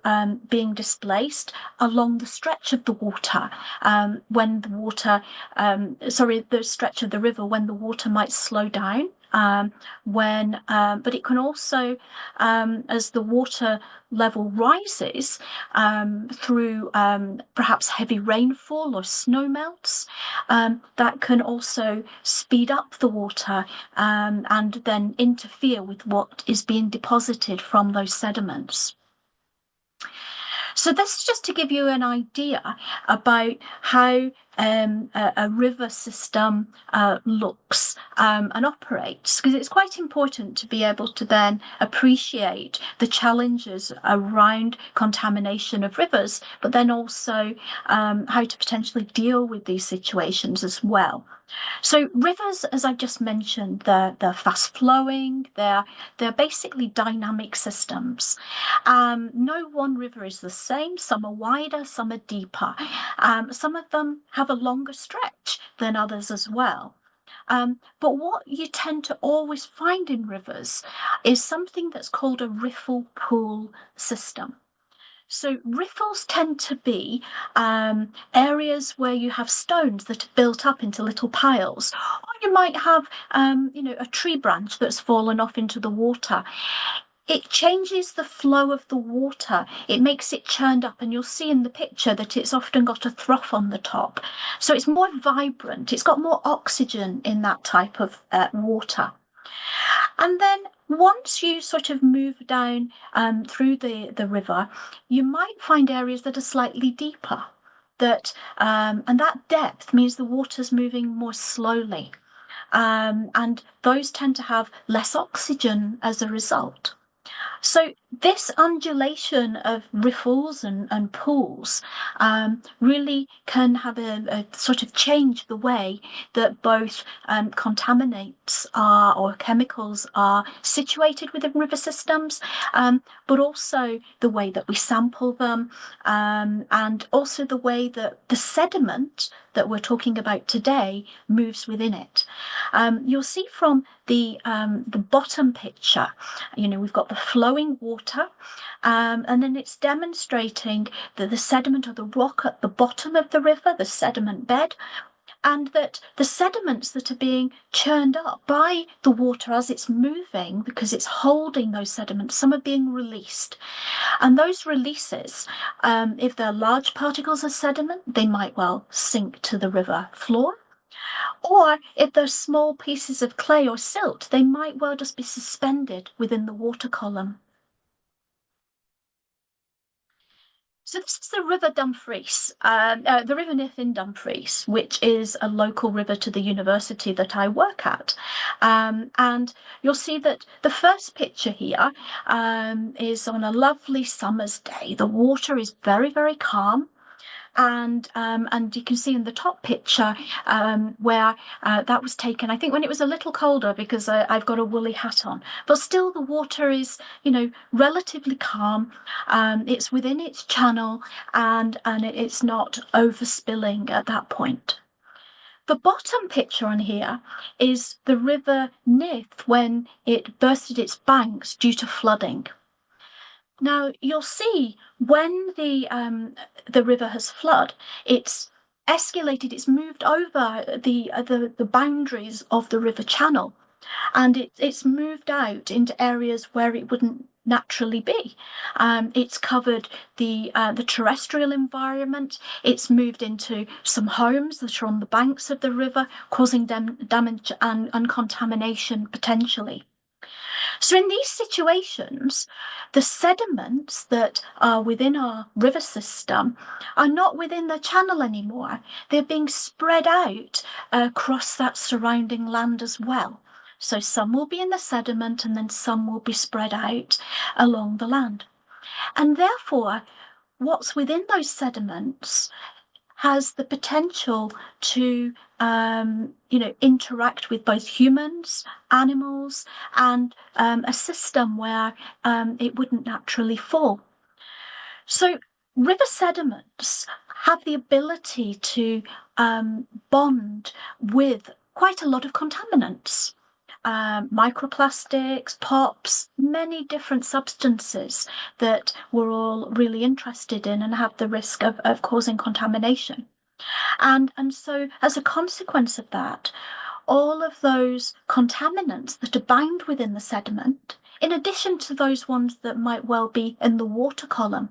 being displaced along the stretch of the water when the water, the stretch of the river when the water might slow down. But it can also, as the water level rises through perhaps heavy rainfall or snow melts, that can also speed up the water and then interfere with what is being deposited from those sediments. So this is just to give you an idea about how a river system looks and operates, because it's quite important to be able to then appreciate the challenges around contamination of rivers, but then also how to potentially deal with these situations as well. So rivers, as I've just mentioned, they're fast flowing, they're basically dynamic systems. No one river is the same. Some are wider, some are deeper. Some of them have a longer stretch than others as well. But what you tend to always find in rivers is something that's called a riffle pool system. So riffles tend to be areas where you have stones that are built up into little piles, or you might have, a tree branch that's fallen off into the water. It changes the flow of the water. It makes it churned up, and you'll see in the picture that it's often got a froth on the top. So it's more vibrant. It's got more oxygen in that type of water. And then once you sort of move down through the river, you might find areas that are slightly deeper. And that depth means the water's moving more slowly. And those tend to have less oxygen as a result. So this undulation of riffles and pools really can have a sort of change the way that both contaminants are or chemicals are situated within river systems, but also the way that we sample them, and also the way that the sediment that we're talking about today moves within it. You'll see from the bottom picture, we've got the flowing water, and then it's demonstrating that the sediment or the rock at the bottom of the river, the sediment bed, and that the sediments that are being churned up by the water as it's moving, because it's holding those sediments, some are being released. And those releases, if they're large particles of sediment, they might well sink to the river floor. Or if they're small pieces of clay or silt, they might well just be suspended within the water column. So this is the River Dumfries, the River Nith in Dumfries, which is a local river to the university that I work at. And you'll see that the first picture here is on a lovely summer's day. The water is very, very calm. And you can see in the top picture where that was taken, I think when it was a little colder, because I've got a woolly hat on, but still the water is, relatively calm. It's within its channel, and it's not overspilling at that point. The bottom picture on here is the River Nith when it bursted its banks due to flooding. Now you'll see when the river has flooded, it's escalated, it's moved over the boundaries of the river channel, and it's moved out into areas where it wouldn't naturally be. It's covered the terrestrial environment. It's moved into some homes that are on the banks of the river, causing damage and contamination potentially. So in these situations, the sediments that are within our river system are not within the channel anymore. They're being spread out across that surrounding land as well. So some will be in the sediment and then some will be spread out along the land. And therefore, what's within those sediments has the potential to interact with both humans, animals, and a system where it wouldn't naturally fall. So river sediments have the ability to bond with quite a lot of contaminants. Microplastics, POPs, many different substances that we're all really interested in and have the risk of causing contamination. And so as a consequence of that, all of those contaminants that are bound within the sediment, in addition to those ones that might well be in the water column,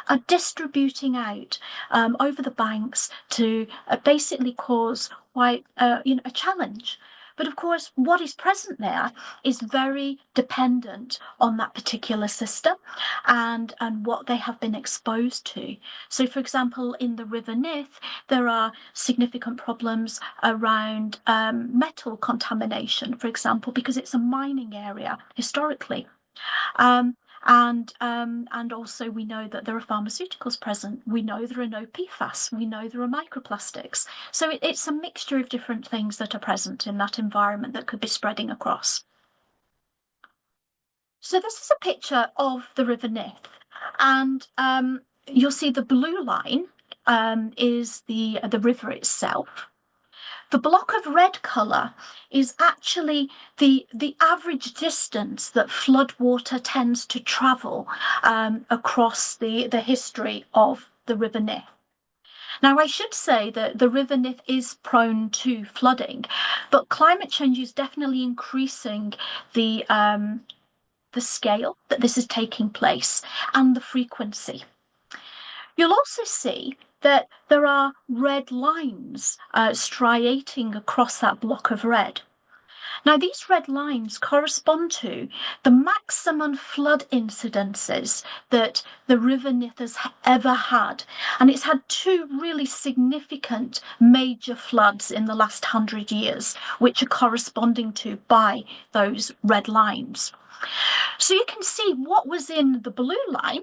are distributing out over the banks to basically cause quite a challenge. But of course, what is present there is very dependent on that particular system and what they have been exposed to. So, for example, in the River Nith, there are significant problems around metal contamination, for example, because it's a mining area historically. And also we know that there are pharmaceuticals present. We know there are no PFAS. We know there are microplastics. So it's a mixture of different things that are present in that environment that could be spreading across. So this is a picture of the River Nith, and you'll see the blue line is the river itself. The block of red colour is actually the average distance that floodwater tends to travel across the history of the River Nith. Now, I should say that the River Nith is prone to flooding, but climate change is definitely increasing the scale that this is taking place and the frequency. You'll also see that there are red lines striating across that block of red. Now, these red lines correspond to the maximum flood incidences that the River Nith has ever had. And it's had two really significant major floods in the last 100 years, which are corresponding to by those red lines. So you can see what was in the blue line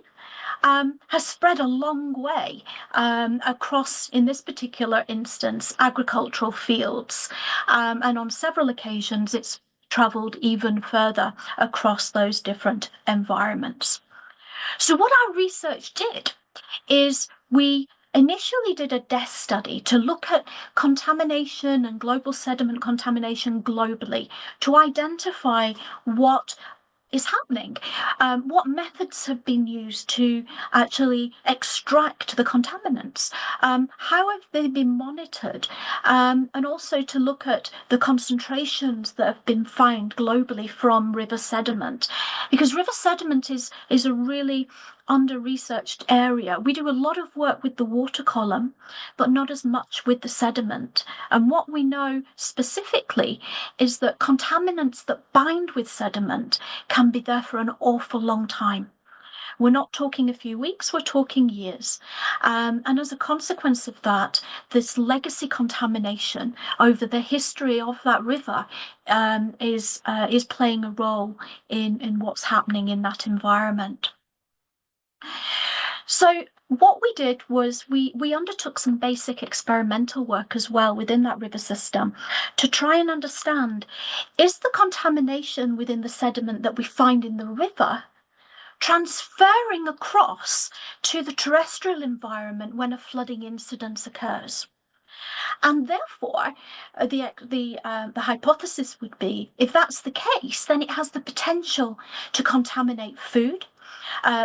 has spread a long way across, in this particular instance, agricultural fields. And on several occasions, it's travelled even further across those different environments. So what our research did is we initially did a desk study to look at contamination and global sediment contamination globally to identify what is happening. What methods have been used to actually extract the contaminants? How have they been monitored? And also to look at the concentrations that have been found globally from river sediment, because river sediment is a really under-researched area. We do a lot of work with the water column, but not as much with the sediment. And what we know specifically is that contaminants that bind with sediment can be there for an awful long time. We're not talking a few weeks, we're talking years. And as a consequence of that, this legacy contamination over the history of that river is playing a role in what's happening in that environment. So what we did was we undertook some basic experimental work as well within that river system to try and understand, is the contamination within the sediment that we find in the river transferring across to the terrestrial environment when a flooding incident occurs? And therefore, the hypothesis would be, if that's the case, then it has the potential to contaminate food,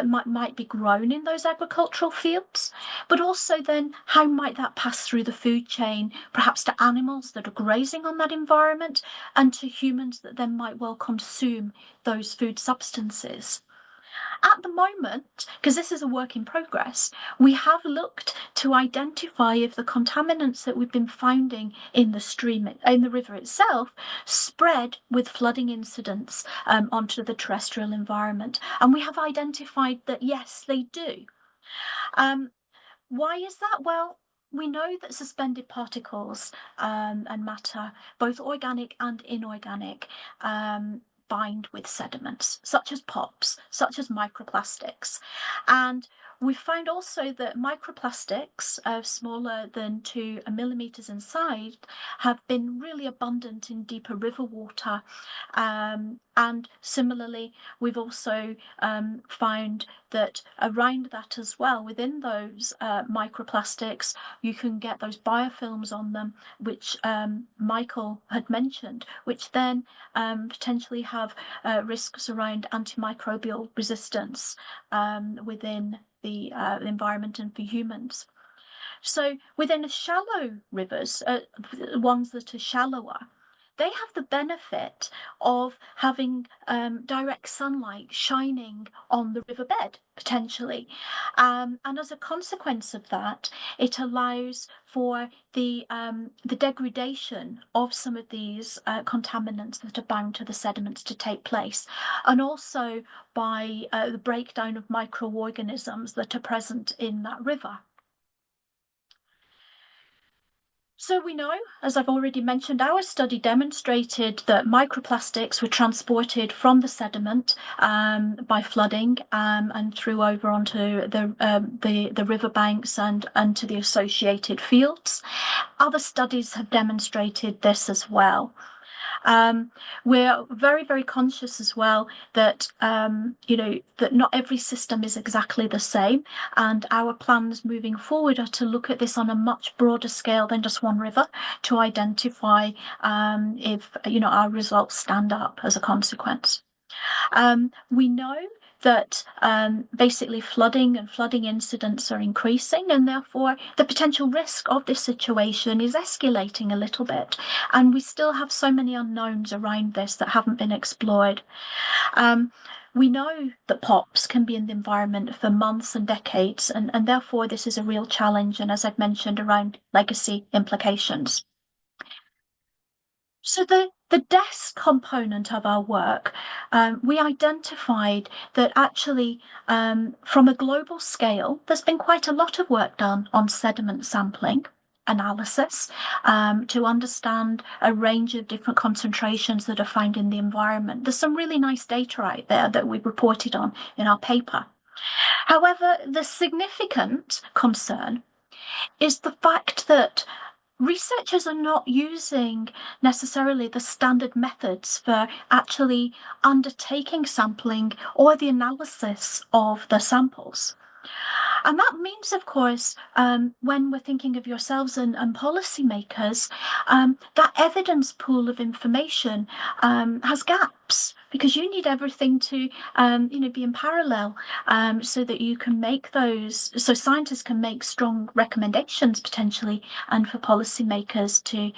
might be grown in those agricultural fields, but also then how might that pass through the food chain, perhaps to animals that are grazing on that environment and to humans that then might well consume those food substances. At the moment, because this is a work in progress, we have looked to identify if the contaminants that we've been finding in the stream, in the river itself, spread with flooding incidents onto the terrestrial environment. And we have identified that yes, they do. Why is that? Well, we know that suspended particles and matter, both organic and inorganic, bind with sediments, such as POPs, such as microplastics. And we found also that microplastics, smaller than 2 millimeters in size, have been really abundant in deeper river water. And similarly, we've also found that around that as well, within those microplastics, you can get those biofilms on them, which Michael had mentioned, which then potentially have risks around antimicrobial resistance within the environment and for humans. So within shallow rivers, ones that are shallower, they have the benefit of having direct sunlight shining on the riverbed, potentially. And as a consequence of that, it allows for the degradation of some of these contaminants that are bound to the sediments to take place, and also by the breakdown of microorganisms that are present in that river. So we know, as I've already mentioned, our study demonstrated that microplastics were transported from the sediment by flooding and through over onto the riverbanks and to the associated fields. Other studies have demonstrated this as well. We're very, very conscious as well that that not every system is exactly the same, and our plans moving forward are to look at this on a much broader scale than just one river to identify if our results stand up as a consequence. We know that basically flooding and flooding incidents are increasing, and therefore the potential risk of this situation is escalating a little bit. And we still have so many unknowns around this that haven't been explored. We know that POPs can be in the environment for months and decades, and therefore this is a real challenge, and as I've mentioned, around legacy implications. So the desk component of our work, we identified that actually from a global scale, there's been quite a lot of work done on sediment sampling analysis to understand a range of different concentrations that are found in the environment. There's some really nice data out there that we reported on in our paper. However, the significant concern is the fact that researchers are not using necessarily the standard methods for actually undertaking sampling or the analysis of the samples. And that means, of course, when we're thinking of yourselves and policymakers, that evidence pool of information has gaps because you need everything to, be in parallel so that you can make those, so scientists can make strong recommendations potentially, and for policymakers to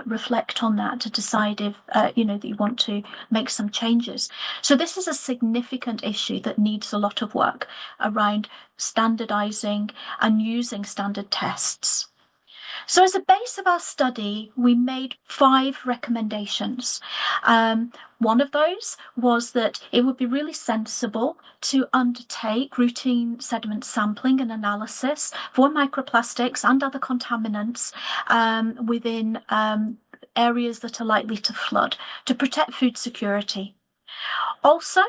reflect on that to decide if, that you want to make some changes. So this is a significant issue that needs a lot of work around standardizing and using standard tests. So as a base of our study, we made 5 recommendations. One of those was that it would be really sensible to undertake routine sediment sampling and analysis for microplastics and other contaminants within areas that are likely to flood to protect food security. Also,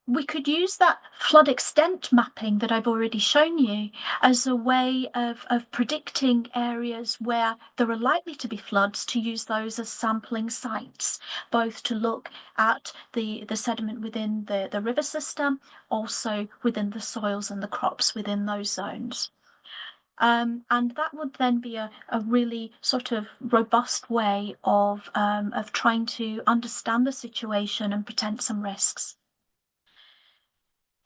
we could use that flood extent mapping that I've already shown you as a way of predicting areas where there are likely to be floods, to use those as sampling sites, both to look at the sediment within the river system, also within the soils and the crops within those zones. And that would then be a really sort of robust way of trying to understand the situation and prevent some risks.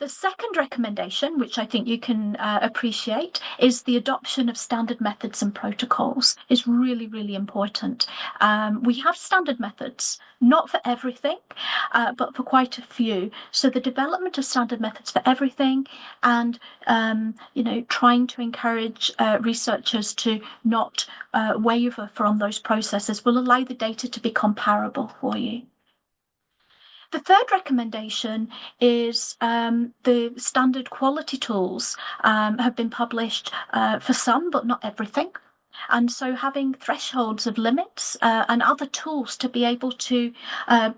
The second recommendation, which I think you can appreciate, is the adoption of standard methods and protocols is really, really important. We have standard methods, not for everything, but for quite a few. So the development of standard methods for everything and, trying to encourage researchers to not waver from those processes will allow the data to be comparable for you. The third recommendation is the standard quality tools have been published for some, but not everything. And so having thresholds of limits and other tools to be able to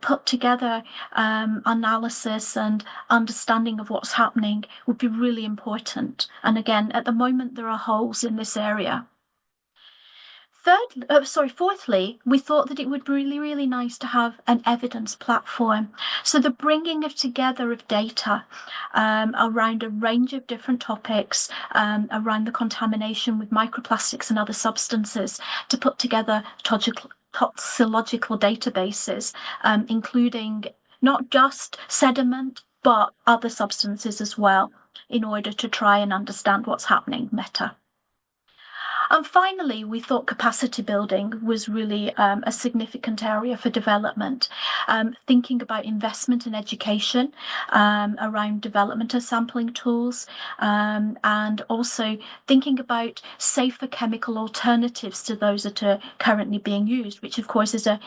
put together analysis and understanding of what's happening would be really important. And again, at the moment, there are holes in this area. Fourthly, we thought that it would be really, really nice to have an evidence platform. So the bringing of together of data around a range of different topics, around the contamination with microplastics and other substances, to put together toxicological databases, including not just sediment, but other substances as well, in order to try and understand what's happening better. And finally, we thought capacity building was really a significant area for development, thinking about investment in education around development of sampling tools, and also thinking about safer chemical alternatives to those that are currently being used, which of course is a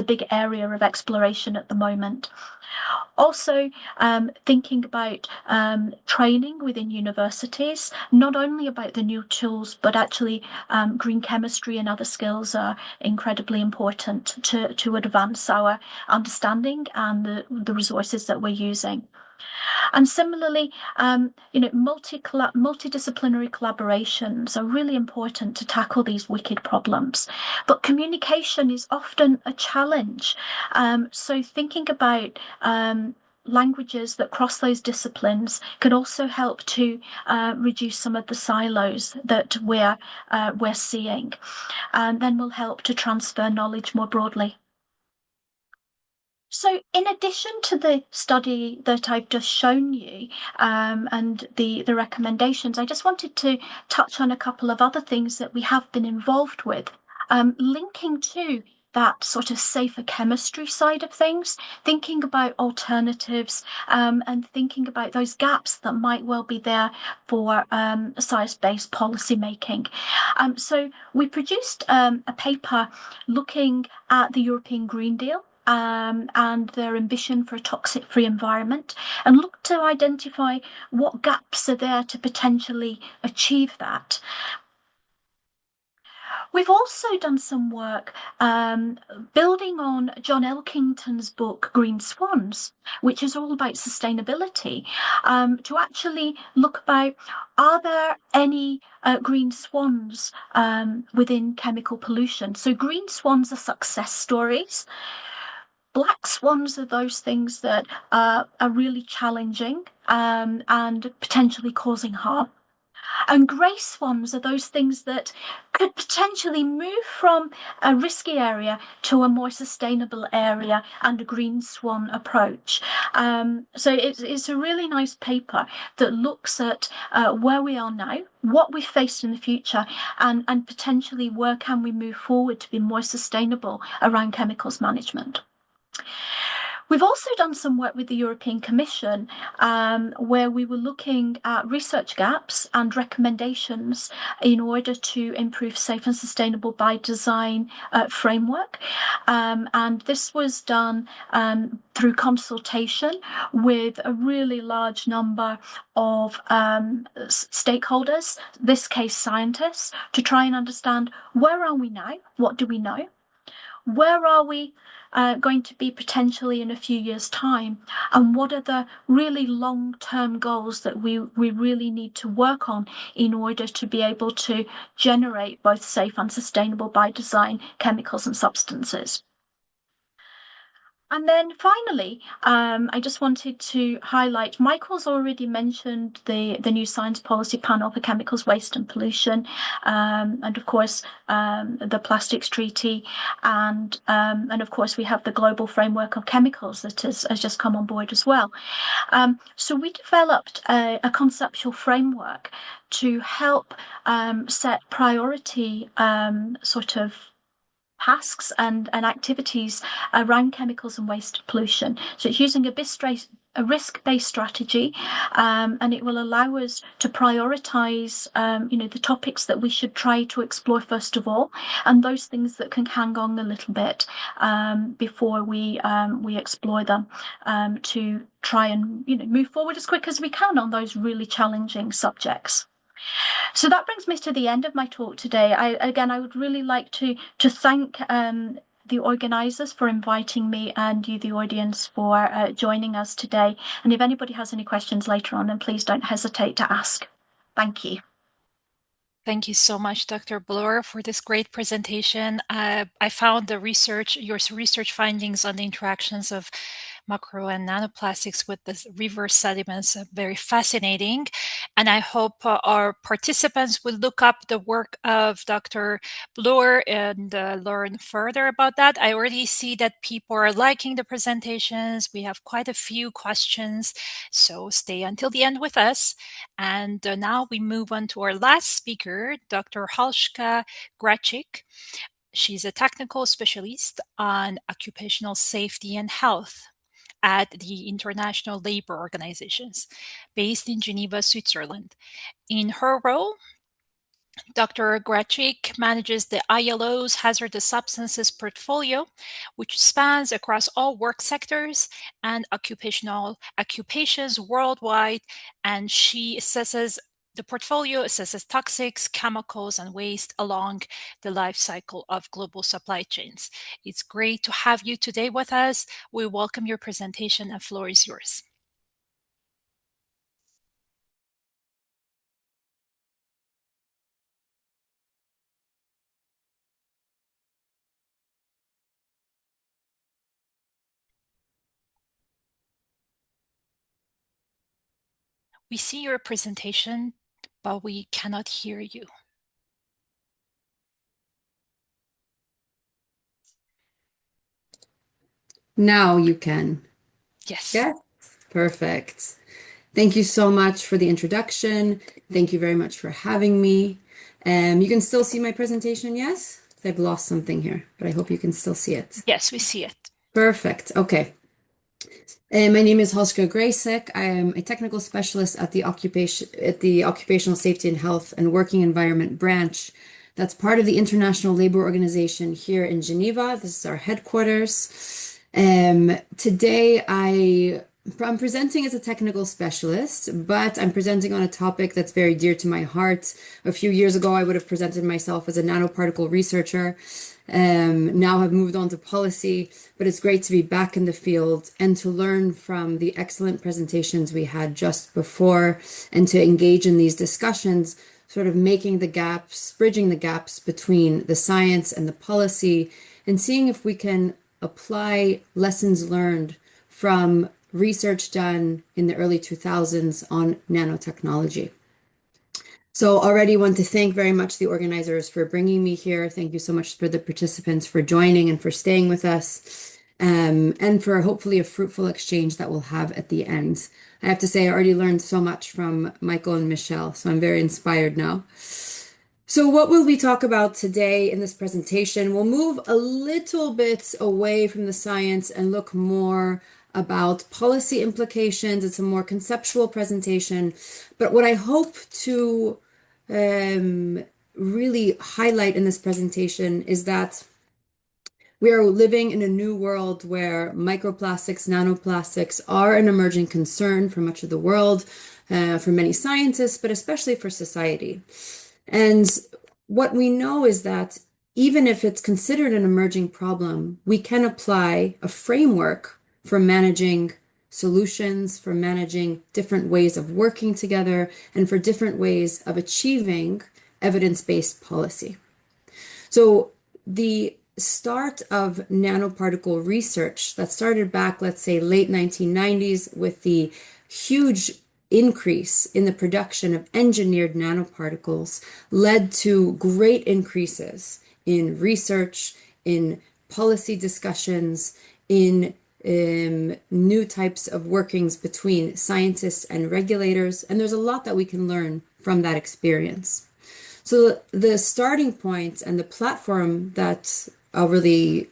big area of exploration at the moment. Also, thinking about training within universities, not only about the new tools, but actually green chemistry and other skills are incredibly important to advance our understanding and the resources that we're using. And similarly, multidisciplinary collaborations are really important to tackle these wicked problems. But communication is often a challenge. So thinking about languages that cross those disciplines can also help to reduce some of the silos that we're seeing, and then will help to transfer knowledge more broadly. So in addition to the study that I've just shown you and the recommendations, I just wanted to touch on a couple of other things that we have been involved with, linking to that sort of safer chemistry side of things, thinking about alternatives and thinking about those gaps that might well be there for science-based policy making. So we produced a paper looking at the European Green Deal and their ambition for a toxic-free environment, and look to identify what gaps are there to potentially achieve that. We've also done some work building on John Elkington's book Green Swans, which is all about sustainability, to actually look about, are there any green swans within chemical pollution? So green swans are success stories. Black swans are those things that are really challenging and potentially causing harm. And grey swans are those things that could potentially move from a risky area to a more sustainable area and a green swan approach. So it's a really nice paper that looks at where we are now, what we face in the future, and potentially where can we move forward to be more sustainable around chemicals management. We've also done some work with the European Commission where we were looking at research gaps and recommendations in order to improve safe and sustainable by design framework. And this was done through consultation with a really large number of stakeholders, this case scientists, to try and understand where are we now, what do we know, where are we going to be potentially in a few years' time, and what are the really long-term goals that we really need to work on in order to be able to generate both safe and sustainable by design chemicals and substances. And then finally, I just wanted to highlight, Michael's already mentioned the new Science Policy Panel for Chemicals, Waste and Pollution, and of course the Plastics Treaty, and of course we have the Global Framework of Chemicals that has just come on board as well. So we developed a conceptual framework to help set priority sort of tasks and activities around chemicals and waste pollution. So it's using a risk-based strategy, and it will allow us to prioritize, the topics that we should try to explore first of all, and those things that can hang on a little bit before we explore them, to try and move forward as quick as we can on those really challenging subjects. So that brings me to the end of my talk today. I would really like to thank the organisers for inviting me and you, the audience, for joining us today. And if anybody has any questions later on, then please don't hesitate to ask. Thank you. Thank you so much, Dr. Bloor, for this great presentation. I found your research findings on the interactions of macro and nanoplastics with the reverse sediments very fascinating. And I hope our participants will look up the work of Dr. Bloor and learn further about that. I already see that people are liking the presentations. We have quite a few questions, so stay until the end with us. And now we move on to our last speaker, Dr. Halska Gracic. She's a technical specialist on occupational safety and health at the International Labour Organizations, based in Geneva, Switzerland. In her role, Dr. Gracic manages the ILO's hazardous substances portfolio, which spans across all work sectors and occupations worldwide, and the portfolio assesses toxics, chemicals, and waste along the life cycle of global supply chains. It's great to have you today with us. We welcome your presentation, and the floor is yours. We see your presentation, but we cannot hear you. Now you can. Yes. Yes, perfect. Thank you so much for the introduction. Thank you very much for having me. You can still see my presentation, yes? I've lost something here, but I hope you can still see it. Yes, we see it. Perfect. Okay. My name is Halska Gracic. I am a technical specialist at the Occupational Safety and Health and Working Environment branch. That's part of the International Labour Organization here in Geneva. This is our headquarters. Today I'm presenting as a technical specialist, but I'm presenting on a topic that's very dear to my heart. A few years ago, I would have presented myself as a nanoparticle researcher. Now I've moved on to policy, but it's great to be back in the field and to learn from the excellent presentations we had just before and to engage in these discussions, sort of bridging the gaps between the science and the policy, and seeing if we can apply lessons learned from research done in the early 2000s on nanotechnology. So already want to thank very much the organizers for bringing me here. Thank you so much for the participants for joining and for staying with us, and for hopefully a fruitful exchange that we'll have at the end. I have to say I already learned so much from Michael and Michelle, so I'm very inspired now. So what will we talk about today in this presentation? We'll move a little bit away from the science and look more about policy implications. It's a more conceptual presentation, but what I hope to really highlight in this presentation is that we are living in a new world where microplastics, nanoplastics are an emerging concern for much of the world, for many scientists, but especially for society. And what we know is that even if it's considered an emerging problem, we can apply a framework for managing solutions, for managing different ways of working together, and for different ways of achieving evidence-based policy. So the start of nanoparticle research that started back, let's say, late 1990s with the huge increase in the production of engineered nanoparticles led to great increases in research, in policy discussions, in new types of workings between scientists and regulators. And there's a lot that we can learn from that experience. So the starting point and the platform that I'll really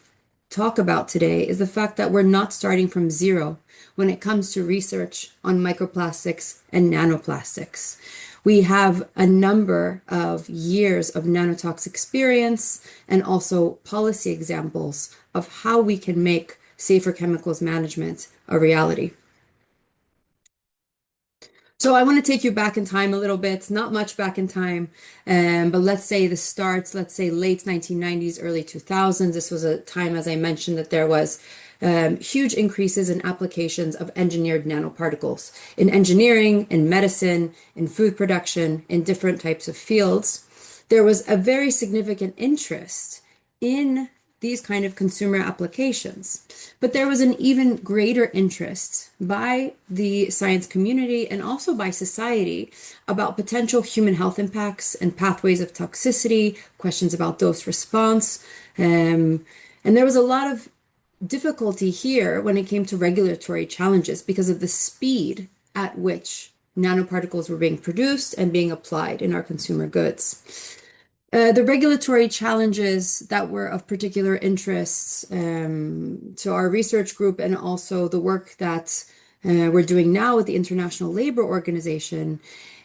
talk about today is the fact that we're not starting from zero when it comes to research on microplastics and nanoplastics. We have a number of years of nanotox experience and also policy examples of how we can make safer chemicals management a reality. So I want to take you back in time a little bit, not much back in time, but let's say let's say late 1990s, early 2000s. This was a time, as I mentioned, that there was huge increases in applications of engineered nanoparticles in engineering, in medicine, in food production, in different types of fields. There was a very significant interest in these kind of consumer applications. But there was an even greater interest by the science community and also by society about potential human health impacts and pathways of toxicity, questions about dose response. And there was a lot of difficulty here when it came to regulatory challenges because of the speed at which nanoparticles were being produced and being applied in our consumer goods. The regulatory challenges that were of particular interest to our research group and also the work that we're doing now with the International Labor Organization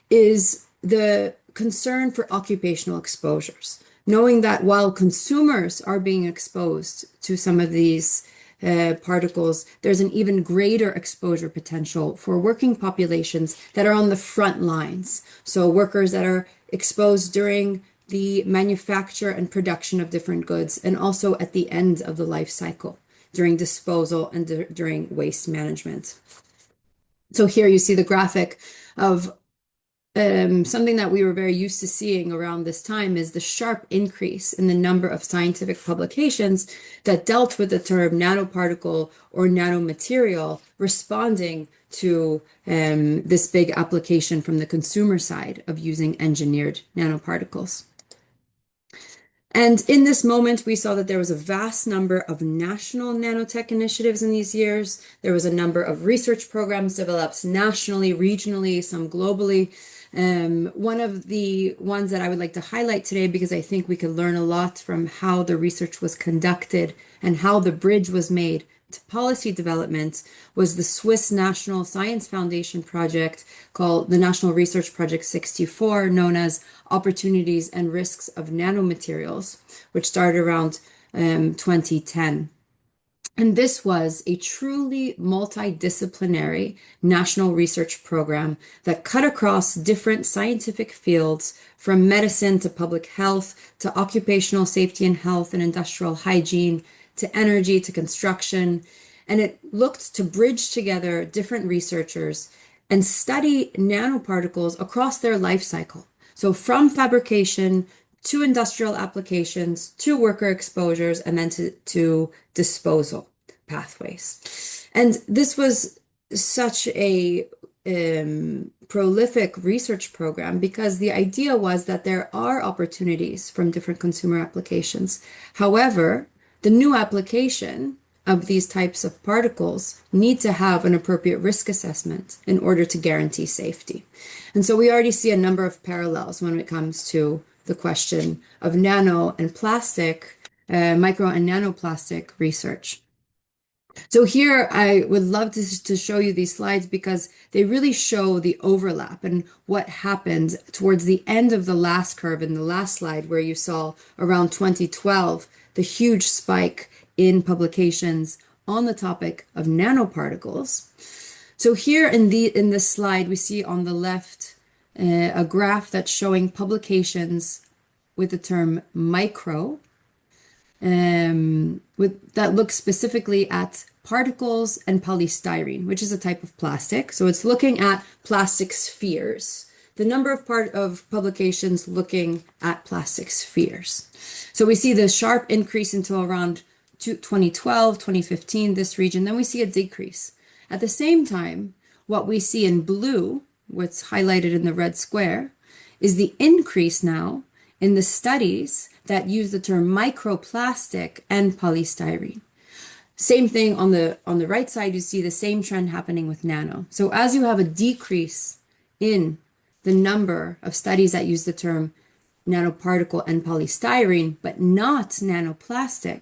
is the concern for occupational exposures. Knowing that while consumers are being exposed to some of these particles, there's an even greater exposure potential for working populations that are on the front lines. So workers that are exposed during the manufacture and production of different goods, and also at the end of the life cycle, during disposal and during waste management. So here you see the graphic of something that we were very used to seeing around this time is the sharp increase in the number of scientific publications that dealt with the term nanoparticle or nanomaterial, responding to this big application from the consumer side of using engineered nanoparticles. And in this moment, we saw that there was a vast number of national nanotech initiatives in these years. There was a number of research programs developed nationally, regionally, some globally. One of the ones that I would like to highlight today, because I think we could learn a lot from how the research was conducted and how the bridge was made to policy development, was the Swiss National Science Foundation project called the National Research Project 64, known as Opportunities and Risks of Nanomaterials, which started around 2010. And this was a truly multidisciplinary national research program that cut across different scientific fields, from medicine to public health, to occupational safety and health and industrial hygiene, to energy, to construction. And it looked to bridge together different researchers and study nanoparticles across their life cycle. So from fabrication to industrial applications, to worker exposures, and then to disposal pathways. And this was such a prolific research program because the idea was that there are opportunities from different consumer applications. However, the new application of these types of particles need to have an appropriate risk assessment in order to guarantee safety. And so we already see a number of parallels when it comes to the question of nano and plastic, micro and nanoplastic research. So here I would love to show you these slides because they really show the overlap and what happened towards the end of the last curve in the last slide, where you saw around 2012 the huge spike in publications on the topic of nanoparticles. So here in this slide, we see on the left a graph that's showing publications with the term micro, that looks specifically at particles and polystyrene, which is a type of plastic. So it's looking at plastic spheres the number of publications looking at plastic spheres. So we see the sharp increase until around 2012, 2015, this region, then we see a decrease. At the same time, what we see in blue, what's highlighted in the red square, is the increase now in the studies that use the term microplastic and polystyrene. Same thing on the right side, you see the same trend happening with nano. So as you have a decrease in the number of studies that use the term nanoparticle and polystyrene, but not nanoplastic,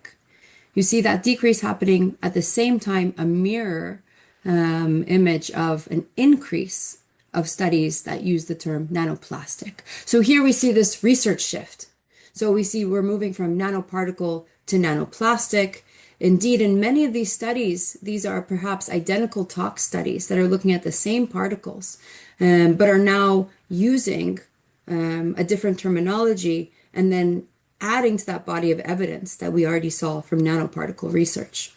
you see that decrease happening at the same time, a mirror image of an increase of studies that use the term nanoplastic. So here we see this research shift. So we see we're moving from nanoparticle to nanoplastic. Indeed, in many of these studies, these are perhaps identical tox studies that are looking at the same particles, but are now using a different terminology and then adding to that body of evidence that we already saw from nanoparticle research.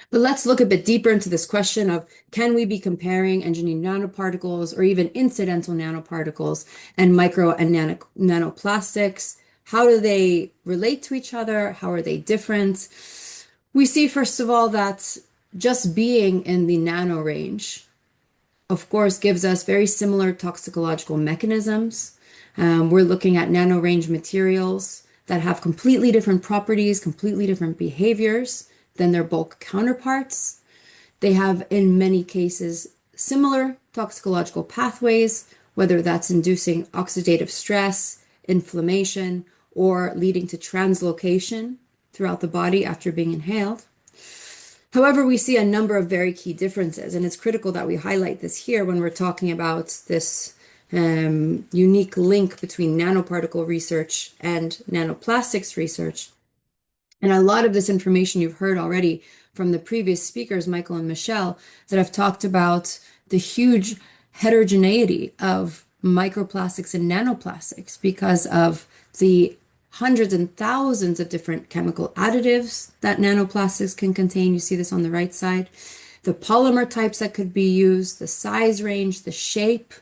But let's look a bit deeper into this question of, can we be comparing engineered nanoparticles or even incidental nanoparticles and micro and nanoplastics? How do they relate to each other? How are they different? We see, first of all, that just being in the nano range, of course, gives us very similar toxicological mechanisms. We're looking at nano range materials that have completely different properties, completely different behaviors than their bulk counterparts. They have, in many cases, similar toxicological pathways, whether that's inducing oxidative stress, inflammation, or leading to translocation throughout the body after being inhaled. However, we see a number of very key differences, and it's critical that we highlight this here when we're talking about this unique link between nanoparticle research and nanoplastics research. And a lot of this information you've heard already from the previous speakers, Michael and Michelle, that have talked about the huge heterogeneity of microplastics and nanoplastics because of the hundreds and thousands of different chemical additives that nanoplastics can contain. You see this on the right side. The polymer types that could be used, the size range, the shape.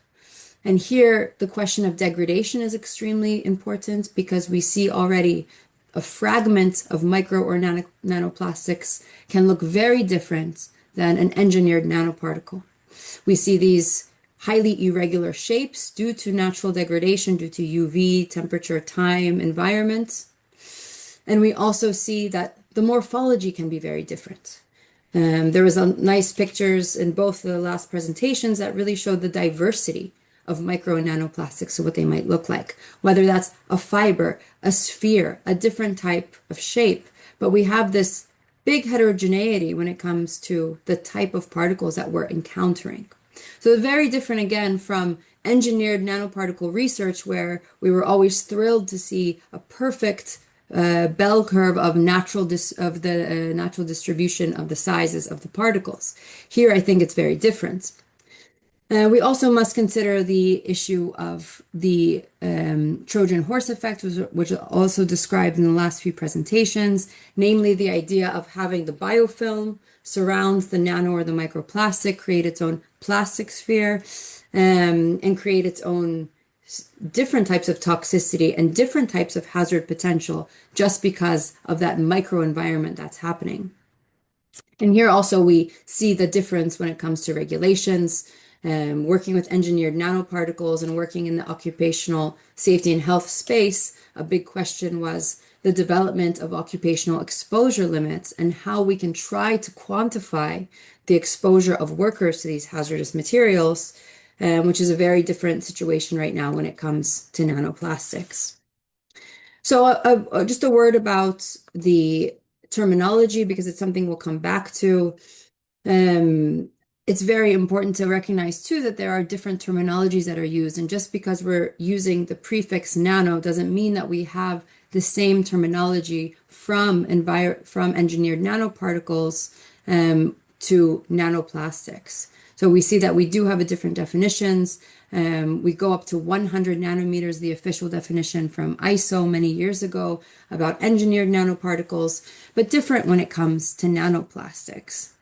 And here, the question of degradation is extremely important because we see already a fragment of micro or nanoplastics can look very different than an engineered nanoparticle. We see these highly irregular shapes due to natural degradation, due to UV, temperature, time, environment. And we also see that the morphology can be very different. There was nice pictures in both the last presentations that really showed the diversity of micro and nanoplastics, so what they might look like, whether that's a fiber, a sphere, a different type of shape. But we have this big heterogeneity when it comes to the type of particles that we're encountering. So very different again from engineered nanoparticle research, where we were always thrilled to see a perfect bell curve of natural distribution of the sizes of the particles. Here, I think it's very different. We also must consider the issue of the Trojan horse effect, which is also described in the last few presentations, namely the idea of having the biofilm surround the nano or the microplastic, create its own plastic sphere, and create its own different types of toxicity and different types of hazard potential just because of that microenvironment that's happening. And here also we see the difference when it comes to regulations. Working with engineered nanoparticles and working in the occupational safety and health space, a big question was the development of occupational exposure limits and how we can try to quantify the exposure of workers to these hazardous materials, which is a very different situation right now when it comes to nanoplastics. So just a word about the terminology, because it's something we'll come back to. It's very important to recognize too that there are different terminologies that are used, and just because we're using the prefix nano doesn't mean that we have the same terminology from engineered nanoparticles to nanoplastics. So we see that we do have a different definitions. We go up to 100 nanometers, the official definition from ISO many years ago about engineered nanoparticles, but different when it comes to nanoplastics.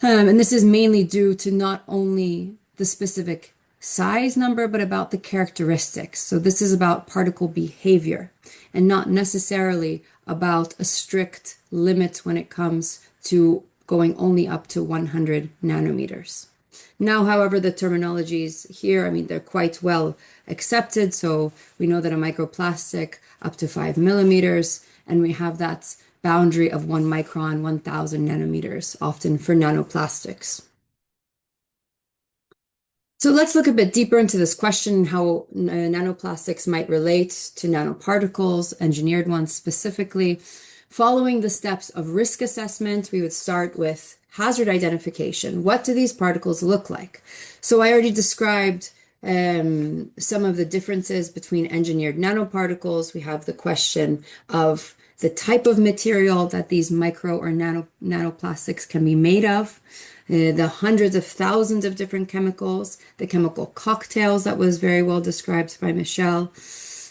And this is mainly due to not only the specific size number, but about the characteristics. So this is about particle behavior and not necessarily about a strict limit when it comes to going only up to 100 nanometers. Now, however, the terminologies here, I mean, they're quite well accepted. So we know that a microplastic up to 5 millimeters, and we have that boundary of 1 micron, 1,000 nanometers, often for nanoplastics. So let's look a bit deeper into this question, how nanoplastics might relate to nanoparticles, engineered ones specifically. Following the steps of risk assessment, we would start with hazard identification. What do these particles look like? So I already described some of the differences between engineered nanoparticles. We have the question of the type of material that these micro or nanoplastics can be made of, the hundreds of thousands of different chemicals, the chemical cocktails that was very well described by Michelle.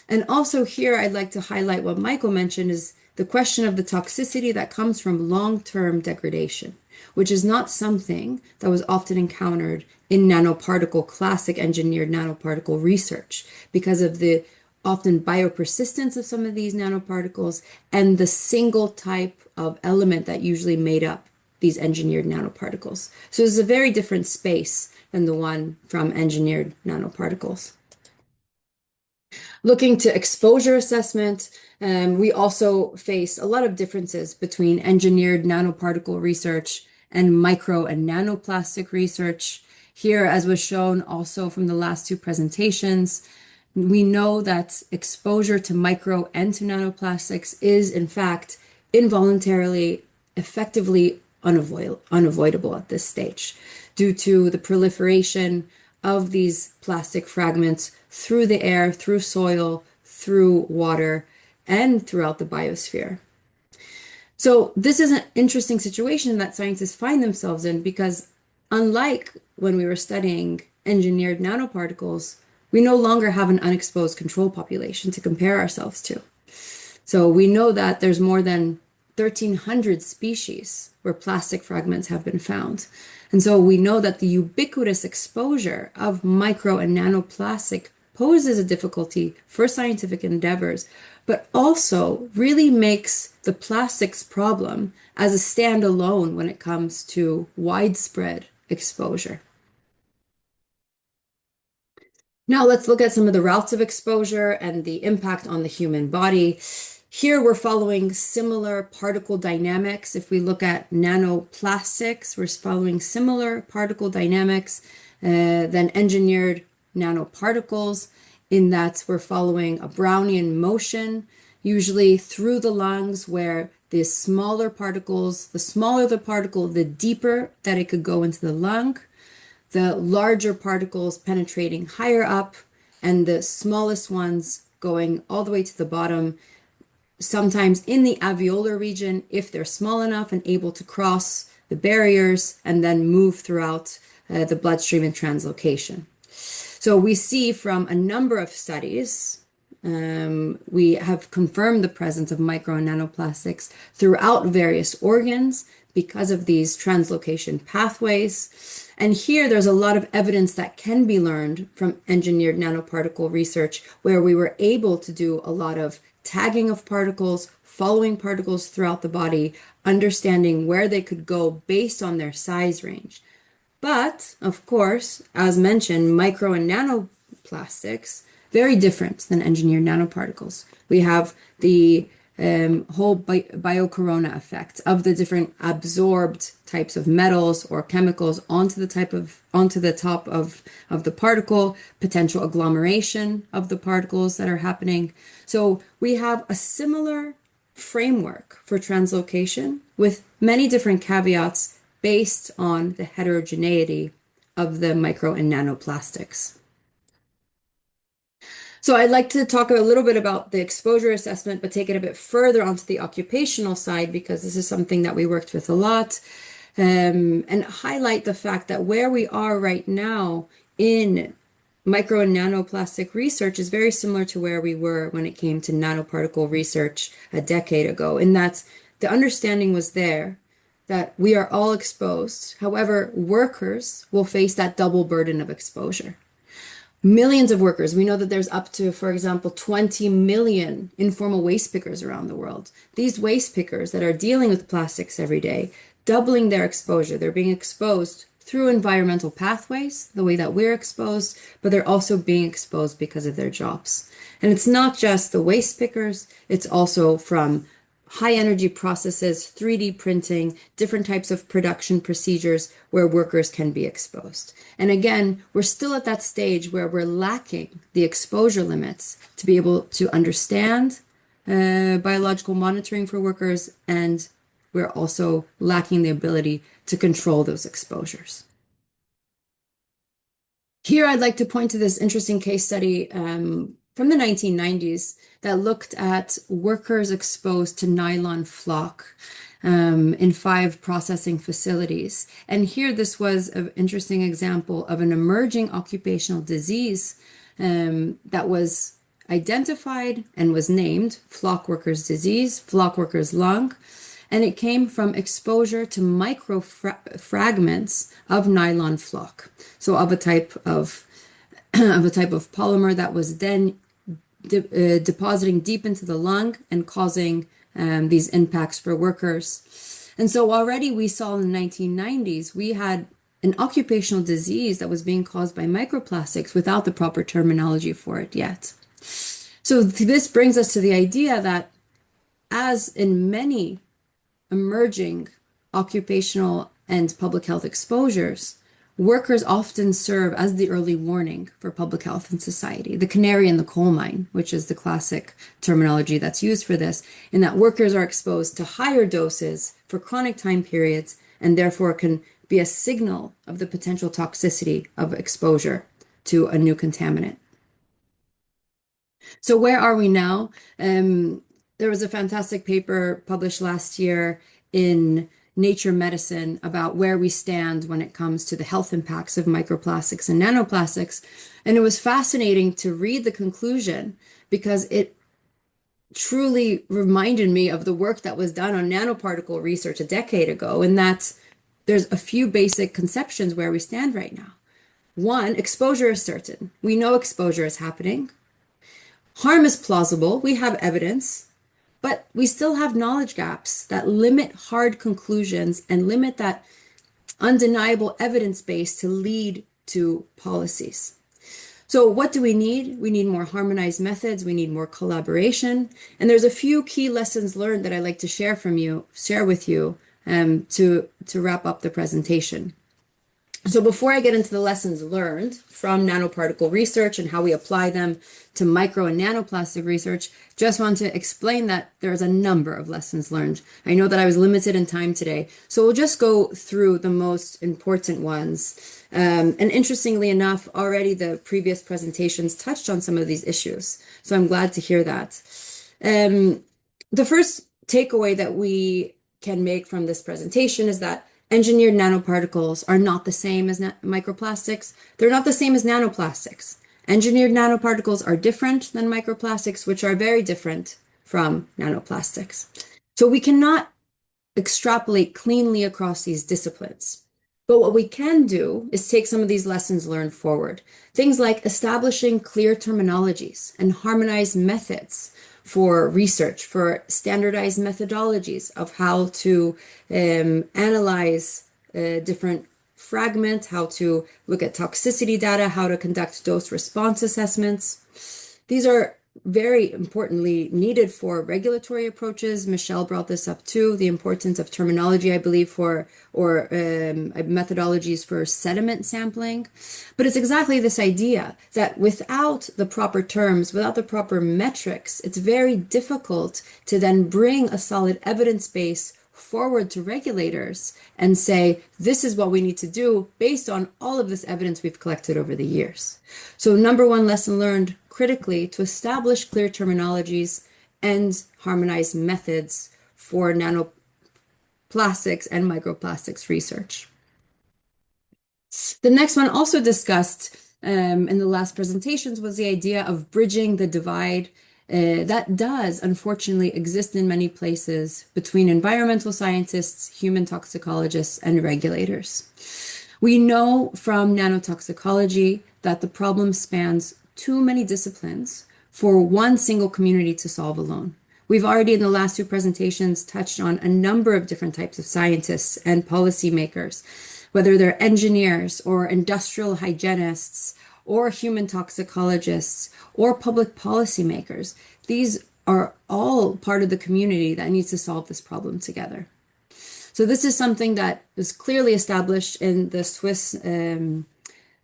And also here, I'd like to highlight what Michael mentioned is the question of the toxicity that comes from long-term degradation, which is not something that was often encountered in nanoparticle, classic engineered nanoparticle research because of the often biopersistence of some of these nanoparticles and the single type of element that usually made up these engineered nanoparticles. So it's a very different space than the one from engineered nanoparticles. Looking to exposure assessment, we also face a lot of differences between engineered nanoparticle research and micro and nanoplastic research. Here, as was shown also from the last two presentations, we know that exposure to micro and to nanoplastics is, in fact, involuntarily, effectively unavoidable at this stage due to the proliferation of these plastic fragments through the air, through soil, through water, and throughout the biosphere. So this is an interesting situation that scientists find themselves in because unlike when we were studying engineered nanoparticles, we no longer have an unexposed control population to compare ourselves to. So we know that there's more than 1,300 species where plastic fragments have been found. And so we know that the ubiquitous exposure of micro and nanoplastic poses a difficulty for scientific endeavors, but also really makes the plastics problem as a standalone when it comes to widespread exposure. Now let's look at some of the routes of exposure and the impact on the human body. Here we're following similar particle dynamics. If we look at nanoplastics, we're following similar particle dynamics than engineered nanoparticles in that we're following a Brownian motion, usually through the lungs where the smaller particles, the smaller the particle, the deeper that it could go into the lung, the larger particles penetrating higher up, and the smallest ones going all the way to the bottom, sometimes in the alveolar region if they're small enough and able to cross the barriers and then move throughout the bloodstream and translocation. So we see from a number of studies, we have confirmed the presence of micro and nanoplastics throughout various organs because of these translocation pathways. And here there's a lot of evidence that can be learned from engineered nanoparticle research where we were able to do a lot of tagging of particles, following particles throughout the body, understanding where they could go based on their size range. But, of course, as mentioned, micro and nanoplastics, very different than engineered nanoparticles. We have the whole biocorona effect of the different absorbed types of metals or chemicals onto the top of the particle, potential agglomeration of the particles that are happening. So we have a similar framework for translocation with many different caveats based on the heterogeneity of the micro and nanoplastics. So I'd like to talk a little bit about the exposure assessment, but take it a bit further onto the occupational side, because this is something that we worked with a lot, and highlight the fact that where we are right now in micro and nanoplastic research is very similar to where we were when it came to nanoparticle research a decade ago, in that the understanding was there that we are all exposed. However, workers will face that double burden of exposure. Millions of workers. We know that there's up to, for example, 20 million informal waste pickers around the world. These waste pickers that are dealing with plastics every day, doubling their exposure. They're being exposed through environmental pathways, the way that we're exposed, but they're also being exposed because of their jobs. And it's not just the waste pickers, it's also from high energy processes, 3D printing, different types of production procedures where workers can be exposed. And again, we're still at that stage where we're lacking the exposure limits to be able to understand biological monitoring for workers, and we're also lacking the ability to control those exposures. Here, I'd like to point to this interesting case study from the 1990s that looked at workers exposed to nylon flock in 5 processing facilities. And here, this was an interesting example of an emerging occupational disease that was identified and was named flock workers disease, flock workers lung. And it came from exposure to micro fragments of nylon flock. So of a type of polymer that was then depositing deep into the lung and causing these impacts for workers. And so already we saw in the 1990s, we had an occupational disease that was being caused by microplastics without the proper terminology for it yet. So this brings us to the idea that, as in many emerging occupational and public health exposures, workers often serve as the early warning for public health in society, the canary in the coal mine, which is the classic terminology that's used for this, in that workers are exposed to higher doses for chronic time periods and therefore can be a signal of the potential toxicity of exposure to a new contaminant. So where are we now? There was a fantastic paper published last year in Nature Medicine about where we stand when it comes to the health impacts of microplastics and nanoplastics. And it was fascinating to read the conclusion because it truly reminded me of the work that was done on nanoparticle research a decade ago, in that there's a few basic conceptions where we stand right now. One, exposure is certain. We know exposure is happening. Harm is plausible. We have evidence. But we still have knowledge gaps that limit hard conclusions and limit that undeniable evidence base to lead to policies. So what do we need? We need more harmonized methods. We need more collaboration. And there's a few key lessons learned that I'd like to share with you to wrap up the presentation. So before I get into the lessons learned from nanoparticle research and how we apply them to micro and nanoplastic research, just want to explain that there's a number of lessons learned. I know that I was limited in time today, so we'll just go through the most important ones. And interestingly enough, already the previous presentations touched on some of these issues, so I'm glad to hear that. The first takeaway that we can make from this presentation is that engineered nanoparticles are not the same as microplastics. They're not the same as nanoplastics. Engineered nanoparticles are different than microplastics, which are very different from nanoplastics. So we cannot extrapolate cleanly across these disciplines. But what we can do is take some of these lessons learned forward. Things like establishing clear terminologies and harmonized methods for research, for standardized methodologies of how to analyze different fragments, how to look at toxicity data, how to conduct dose response assessments. These are very importantly needed for regulatory approaches. Michelle brought this up too, the importance of terminology, I believe, or methodologies for sediment sampling. But it's exactly this idea that without the proper terms, without the proper metrics, it's very difficult to then bring a solid evidence base forward to regulators and say, this is what we need to do based on all of this evidence we've collected over the years. So number one lesson learned, critically, to establish clear terminologies and harmonized methods for nanoplastics and microplastics research. The next one, also discussed in the last presentations, was the idea of bridging the divide that does unfortunately exist in many places between environmental scientists, human toxicologists, and regulators. We know from nanotoxicology that the problem spans too many disciplines for one single community to solve alone. We've already in the last two presentations touched on a number of different types of scientists and policymakers, whether they're engineers or industrial hygienists or human toxicologists or public policymakers. These are all part of the community that needs to solve this problem together. So this is something that was clearly established in the Swiss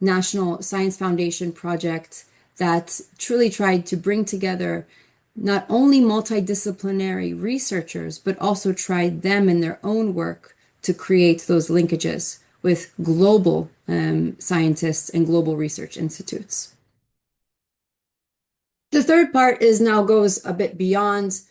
National Science Foundation project that truly tried to bring together not only multidisciplinary researchers, but also tried them in their own work to create those linkages with global scientists and global research institutes. The third part now goes a bit beyond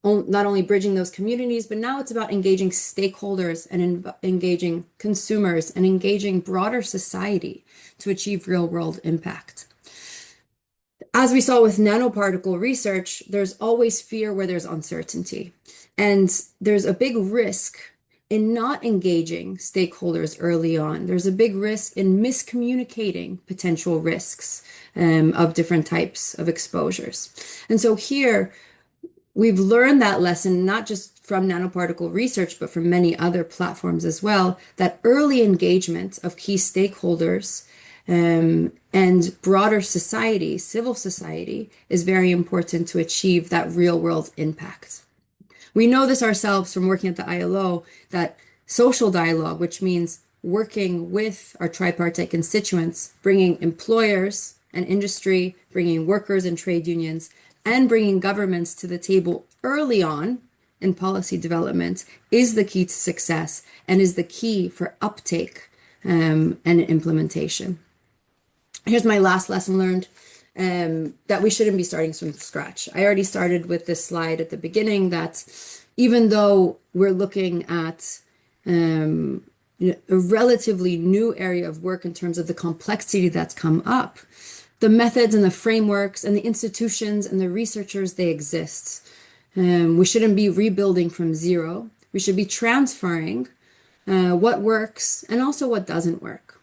not only bridging those communities, but now it's about engaging stakeholders and engaging consumers and engaging broader society to achieve real-world impact. As we saw with nanoparticle research, there's always fear where there's uncertainty. And there's a big risk in not engaging stakeholders early on. There's a big risk in miscommunicating potential risks of different types of exposures. And so here, we've learned that lesson, not just from nanoparticle research, but from many other platforms as well, that early engagement of key stakeholders and broader society, civil society, is very important to achieve that real world impact. We know this ourselves from working at the ILO, that social dialogue, which means working with our tripartite constituents, bringing employers and industry, bringing workers and trade unions, and bringing governments to the table early on in policy development is the key to success and is the key for uptake and implementation. Here's my last lesson learned, that we shouldn't be starting from scratch. I already started with this slide at the beginning that even though we're looking at a relatively new area of work in terms of the complexity that's come up, the methods and the frameworks and the institutions and the researchers, they exist. We shouldn't be rebuilding from zero. We should be transferring what works and also what doesn't work.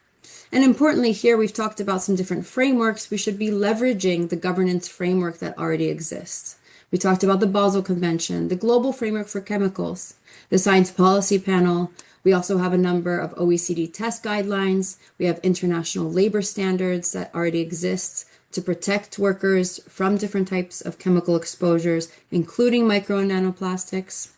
And importantly here, we've talked about some different frameworks. We should be leveraging the governance framework that already exists. We talked about the Basel Convention, the Global Framework for Chemicals, the Science Policy Panel. We also have a number of OECD test guidelines. We have international labor standards that already exist to protect workers from different types of chemical exposures, including micro-nanoplastics.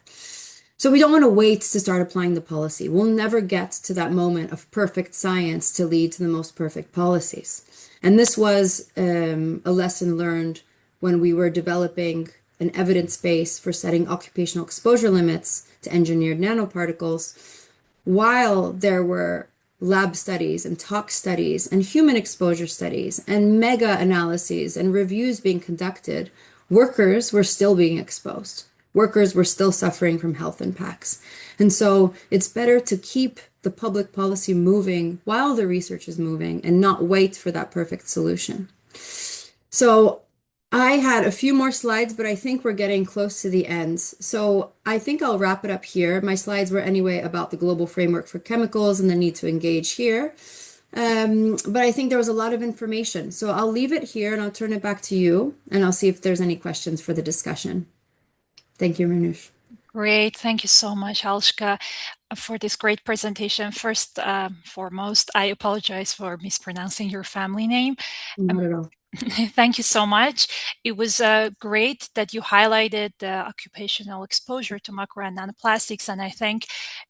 So we don't want to wait to start applying the policy. We'll never get to that moment of perfect science to lead to the most perfect policies. And this was a lesson learned when we were developing an evidence base for setting occupational exposure limits to engineered nanoparticles. While there were lab studies and tox studies and human exposure studies and mega analyses and reviews being conducted, workers were still being exposed. Workers were still suffering from health impacts. And so it's better to keep the public policy moving while the research is moving and not wait for that perfect solution. So I had a few more slides, but I think we're getting close to the end. So I think I'll wrap it up here. My slides were anyway about the global framework for chemicals and the need to engage here. But I think there was a lot of information. So I'll leave it here and I'll turn it back to you and I'll see if there's any questions for the discussion. Thank you, Ranush. Great. Thank you so much, Halshka, for this great presentation. First, foremost, I apologize for mispronouncing your family name. Not at all. Thank you so much. It was great that you highlighted the occupational exposure to micro and nanoplastics, and I think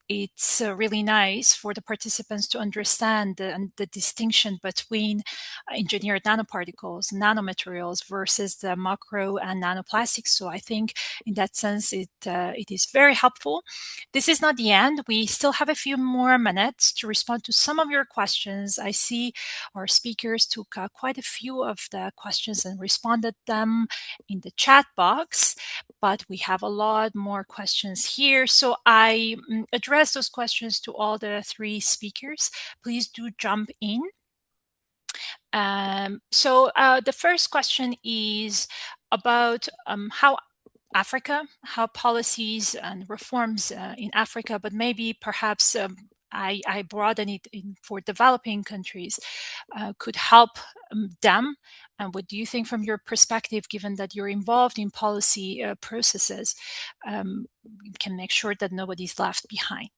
it's really nice for the participants to understand the distinction between engineered nanoparticles, nanomaterials versus the macro and nanoplastics. So I think in that sense, it is very helpful. This is not the end. We still have a few more minutes to respond to some of your questions. I see our speakers took quite a few of the questions and responded them in the chat box, but we have a lot more questions here. So I address those questions to all the three speakers. Please do jump in. So the first question is about how policies and reforms in Africa, but maybe perhaps I broaden it for developing countries, could help them? And what do you think from your perspective, given that you're involved in policy processes, can make sure that nobody's left behind?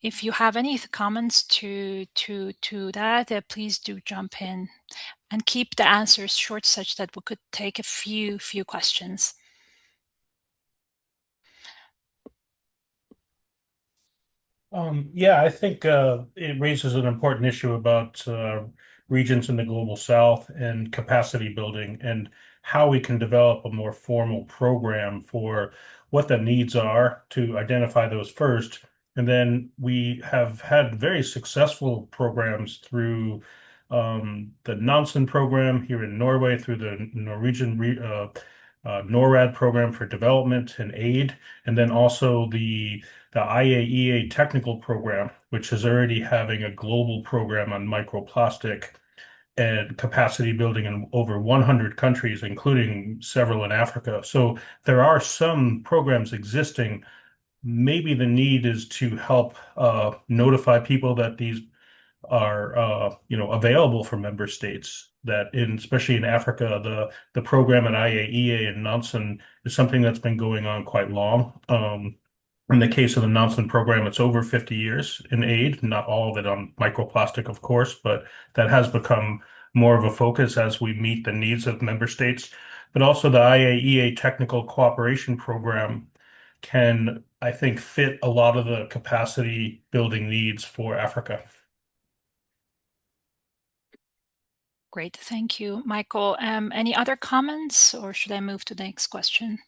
If you have any comments to that, please do jump in, and keep the answers short, such that we could take a few questions. Yeah, I think it raises an important issue about regions in the global south and capacity building and how we can develop a more formal program for what the needs are to identify those first. And then we have had very successful programs through the Nansen program here in Norway, through the Norwegian NORAD program for development and aid, and then also the IAEA technical program, which is already having a global program on microplastic and capacity building in over 100 countries, including several in Africa. So there are some programs existing. Maybe the need is to help notify people that these are available for member states. That especially in Africa, the program at IAEA and Nansen is something that's been going on quite long. In the case of the Nansen program, it's over 50 years in aid, not all of it on microplastic, of course, but that has become more of a focus as we meet the needs of member states. But also the IAEA Technical Cooperation Program can, I think, fit a lot of the capacity building needs for Africa. Great, thank you, Michael. Any other comments, or should I move to the next question?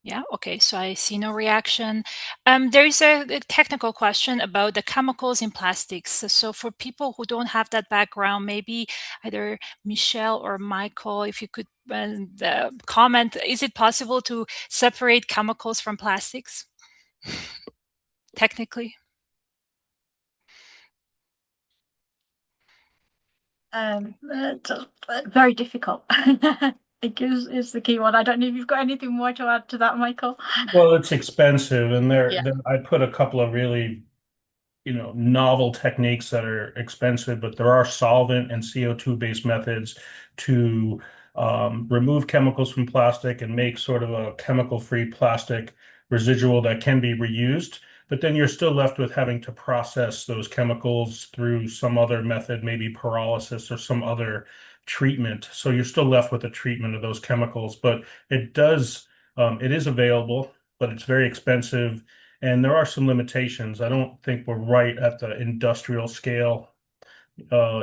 Yeah, okay, so I see no reaction. There is a technical question about the chemicals in plastics. So for people who don't have that background, maybe either Michelle or Michael, if you could comment, is it possible to separate chemicals from plastics technically? Very difficult. I think is the key one. I don't know if you've got anything more to add to that, Michael. Well, it's expensive, and Yeah. I put a couple of really, novel techniques that are expensive, but there are solvent and CO2 based methods to remove chemicals from plastic and make sort of a chemical-free plastic residual that can be reused. But then you're still left with having to process those chemicals through some other method, maybe pyrolysis or some other treatment. So you're still left with the treatment of those chemicals. But it is available, but it's very expensive. And there are some limitations. I don't think we're right at the industrial scale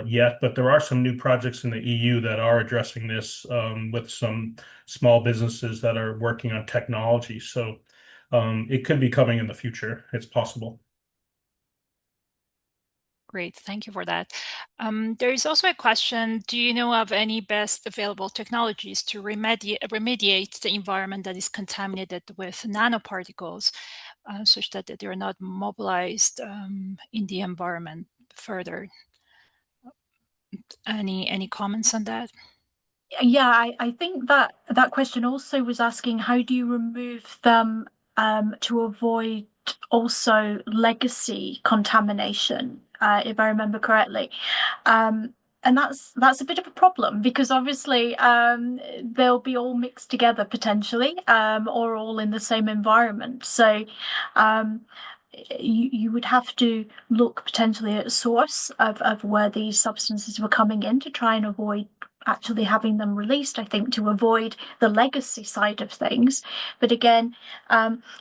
yet, but there are some new projects in the EU that are addressing this with some small businesses that are working on technology. So it could be coming in the future. It's possible. Great, thank you for that. There is also a question, do you know of any best available technologies to remediate the environment that is contaminated with nanoparticles, such that they are not mobilized in the environment further? Any comments on that? Yeah, I think that question also was asking how do you remove them to avoid also legacy contamination, if I remember correctly. And that's a bit of a problem because obviously they'll be all mixed together potentially, or all in the same environment. So you would have to look potentially at source of where these substances were coming in to try and avoid actually having them released, I think, to avoid the legacy side of things. But again,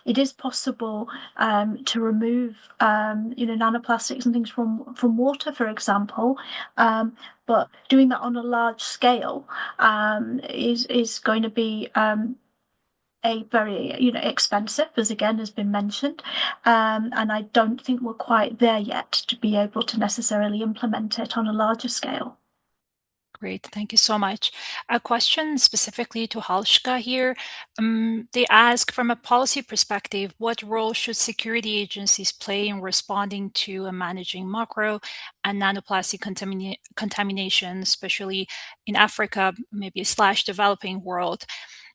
it is possible to remove, nanoplastics and things from water, for example. But doing that on a large scale is going to be a very expensive, as again has been mentioned, and I don't think we're quite there yet to be able to necessarily implement it on a larger scale. Great, thank you so much. A question specifically to Halshka here. They ask, from a policy perspective, what role should security agencies play in responding to and managing macro and nanoplastic contamination, especially in Africa, maybe / developing world?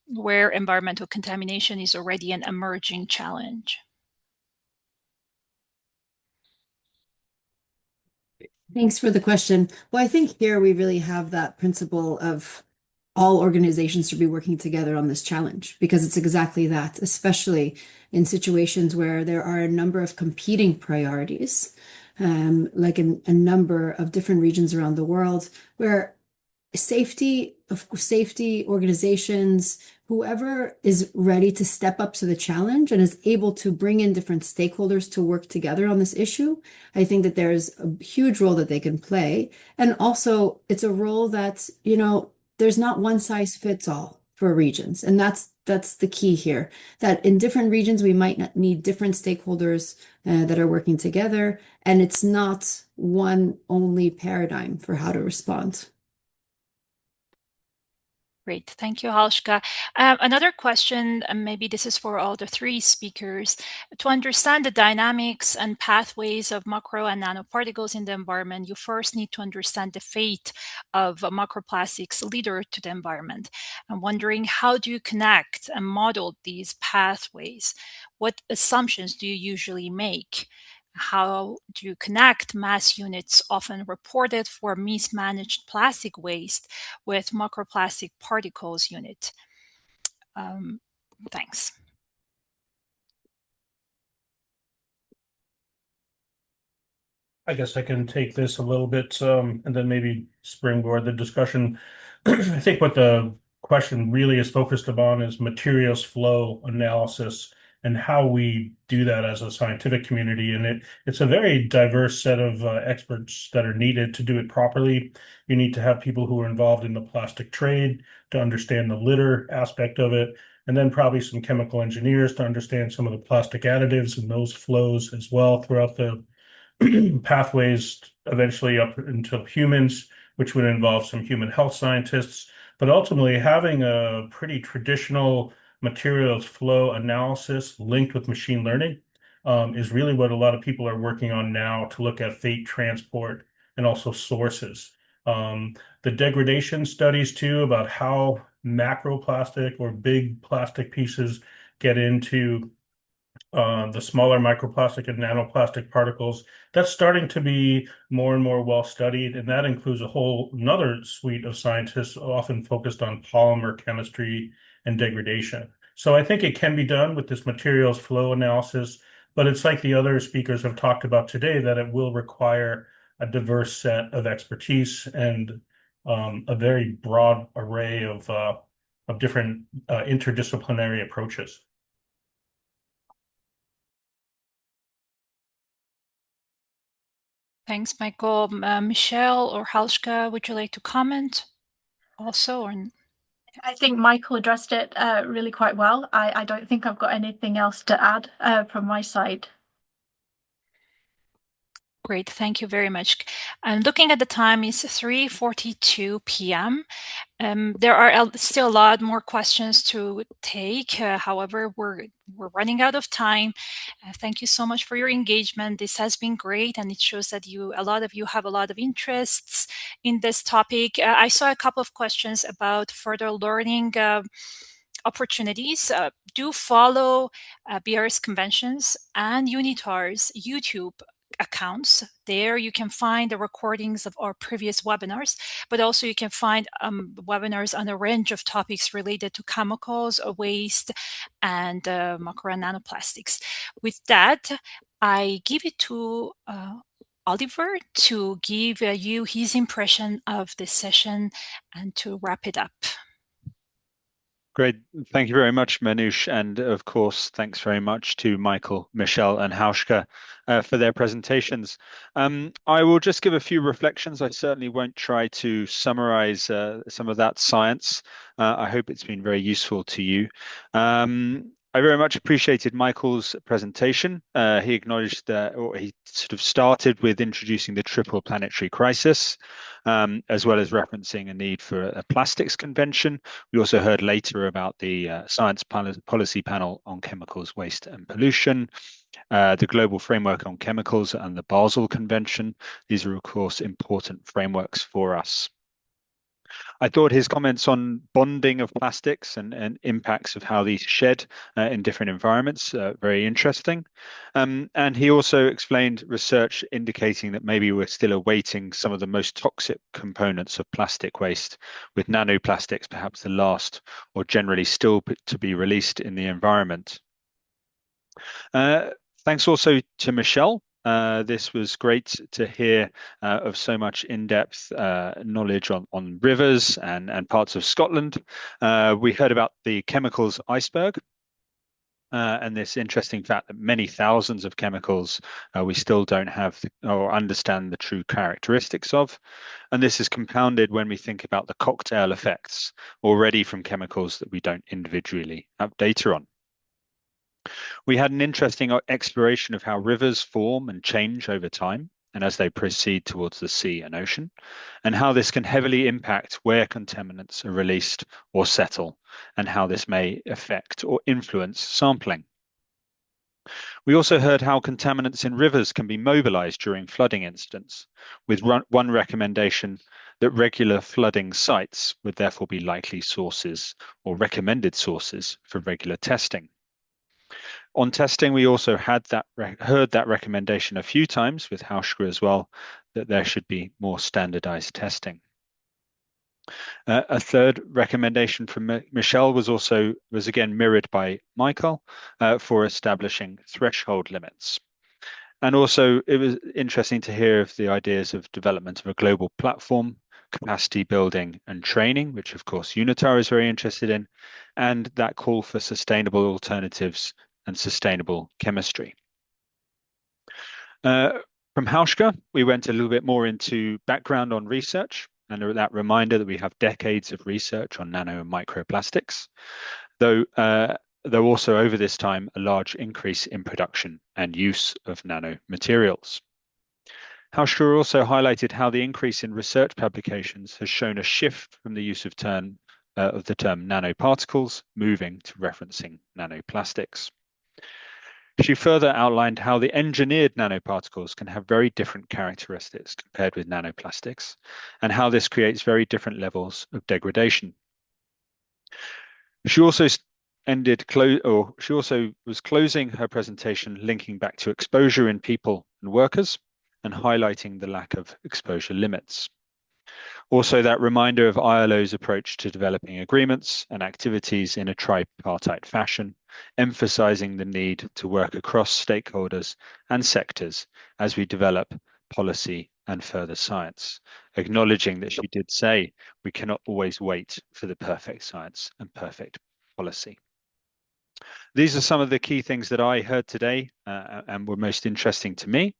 where environmental contamination is already an emerging challenge? Thanks for the question. Well, I think here we really have that principle of all organizations should be working together on this challenge because it's exactly that, especially in situations where there are a number of competing priorities, like in a number of different regions around the world, where safety organizations, whoever is ready to step up to the challenge and is able to bring in different stakeholders to work together on this issue, I think that there's a huge role that they can play. And also, it's a role that, there's not one size fits all for regions. And that's the key here, that in different regions, we might not need different stakeholders that are working together. And it's not one only paradigm for how to respond. Great. Thank you, Halshka. Another question, and maybe this is for all the three speakers. To understand the dynamics and pathways of macro and nanoparticles in the environment, you first need to understand the fate of microplastics litter to the environment. I'm wondering, how do you connect and model these pathways? What assumptions do you usually make? How do you connect mass units often reported for mismanaged plastic waste with microplastic particles unit? Thanks. I guess I can take this a little bit and then maybe springboard the discussion. I think what the question really is focused upon is materials flow analysis and how we do that as a scientific community. And it's a very diverse set of experts that are needed to do it properly. You need to have people who are involved in the plastic trade to understand the litter aspect of it, and then probably some chemical engineers to understand some of the plastic additives and those flows as well throughout the pathways eventually up into humans, which would involve some human health scientists. But ultimately, having a pretty traditional materials flow analysis linked with machine learning is really what a lot of people are working on now to look at fate transport and also sources. The degradation studies too about how macroplastic or big plastic pieces get into the smaller microplastic and nanoplastic particles, that's starting to be more and more well studied. And that includes a whole another suite of scientists often focused on polymer chemistry and degradation. So I think it can be done with this materials flow analysis, but it's like the other speakers have talked about today, that it will require a diverse set of expertise and a very broad array of different interdisciplinary approaches. Thanks, Michael. Michelle or Halshka, would you like to comment also? Or... I think Michael addressed it really quite well. I don't think I've got anything else to add from my side. Great, thank you very much. And looking at the time, it's 3:42 p.m. There are still a lot more questions to take. However, we're running out of time. Thank you so much for your engagement. This has been great, and it shows that a lot of you have a lot of interests in this topic. I saw a couple of questions about further learning opportunities. Do follow BRS Conventions and UNITAR's YouTube accounts. There you can find the recordings of our previous webinars, but also you can find webinars on a range of topics related to chemicals, waste, and macro and nanoplastics. With that, I give it to Oliver to give you his impression of this session and to wrap it up. Great. Thank you very much, Manoush. And of course, thanks very much to Michael, Michelle, and Hauschka for their presentations. I will just give a few reflections. I certainly won't try to summarize some of that science. I hope it's been very useful to you. I very much appreciated Michael's presentation. He acknowledged that, or he sort of started with introducing the triple planetary crisis, as well as referencing a need for a plastics convention. We also heard later about the Science Policy Panel on Chemicals, Waste and Pollution, the Global Framework on Chemicals, and the Basel Convention. These are, of course, important frameworks for us. I thought his comments on bonding of plastics and impacts of how these shed in different environments very interesting. And he also explained research indicating that maybe we're still awaiting some of the most toxic components of plastic waste, with nanoplastics perhaps the last or generally still to be released in the environment. Thanks also to Michelle. This was great to hear of so much in-depth knowledge on rivers and parts of Scotland. We heard about the chemicals iceberg and this interesting fact that many thousands of chemicals we still don't have or understand the true characteristics of. And this is compounded when we think about the cocktail effects already from chemicals that we don't individually have data on. We had an interesting exploration of how rivers form and change over time and as they proceed towards the sea and ocean, and how this can heavily impact where contaminants are released or settle, and how this may affect or influence sampling. We also heard how contaminants in rivers can be mobilized during flooding incidents, with one recommendation that regular flooding sites would therefore be likely sources or recommended sources for regular testing. On testing, we also heard that recommendation a few times with Hauschka as well, that there should be more standardized testing. A third recommendation from Michelle was again mirrored by Michael for establishing threshold limits. And also, it was interesting to hear of the ideas of development of a global platform, capacity building and training, which of course UNITAR is very interested in, and that call for sustainable alternatives and sustainable chemistry. From Hauschka, we went a little bit more into background on research and that reminder that we have decades of research on nano and microplastics, though also over this time a large increase in production and use of nanomaterials. Hauschka also highlighted how the increase in research publications has shown a shift from the use of the term nanoparticles, moving to referencing nanoplastics. She further outlined how the engineered nanoparticles can have very different characteristics compared with nanoplastics, and how this creates very different levels of degradation. She also was closing her presentation linking back to exposure in people and workers and highlighting the lack of exposure limits. Also, that reminder of ILO's approach to developing agreements and activities in a tripartite fashion, emphasizing the need to work across stakeholders and sectors as we develop policy and further science, acknowledging that she did say we cannot always wait for the perfect science and perfect policy. These are some of the key things that I heard today and were most interesting to me.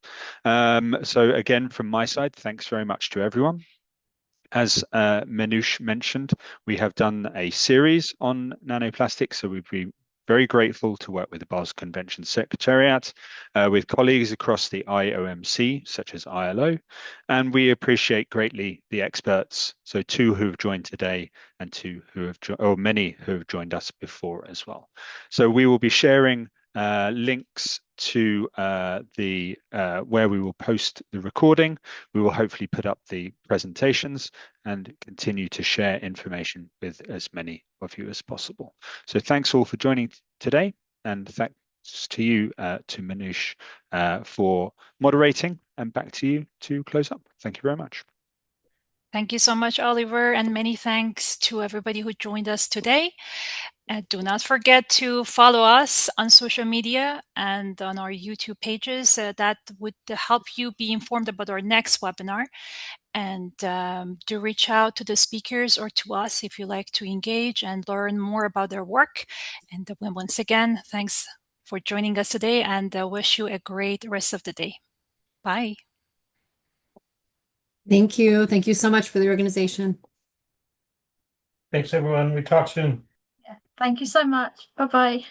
So again, from my side, thanks very much to everyone. As Manoush mentioned, we have done a series on nanoplastics, so we'd be very grateful to work with the Basel Convention Secretariat, with colleagues across the IOMC, such as ILO, and we appreciate greatly the experts, so 2 who have joined today and 2 who have, many who have joined us before as well. So we will be sharing links to where we will post the recording. We will hopefully put up the presentations and continue to share information with as many of you as possible. So thanks all for joining today, and thanks to you, to Manoush, for moderating, and back to you to close up. Thank you very much. Thank you so much, Oliver, and many thanks to everybody who joined us today. Do not forget to follow us on social media and on our YouTube pages. That would help you be informed about our next webinar. And do reach out to the speakers or to us if you like to engage and learn more about their work. And once again, thanks for joining us today, and wish you a great rest of the day. Bye. Thank you. Thank you so much for the organization. Thanks, everyone. We talk soon. Yeah. Thank you so much. Bye-bye.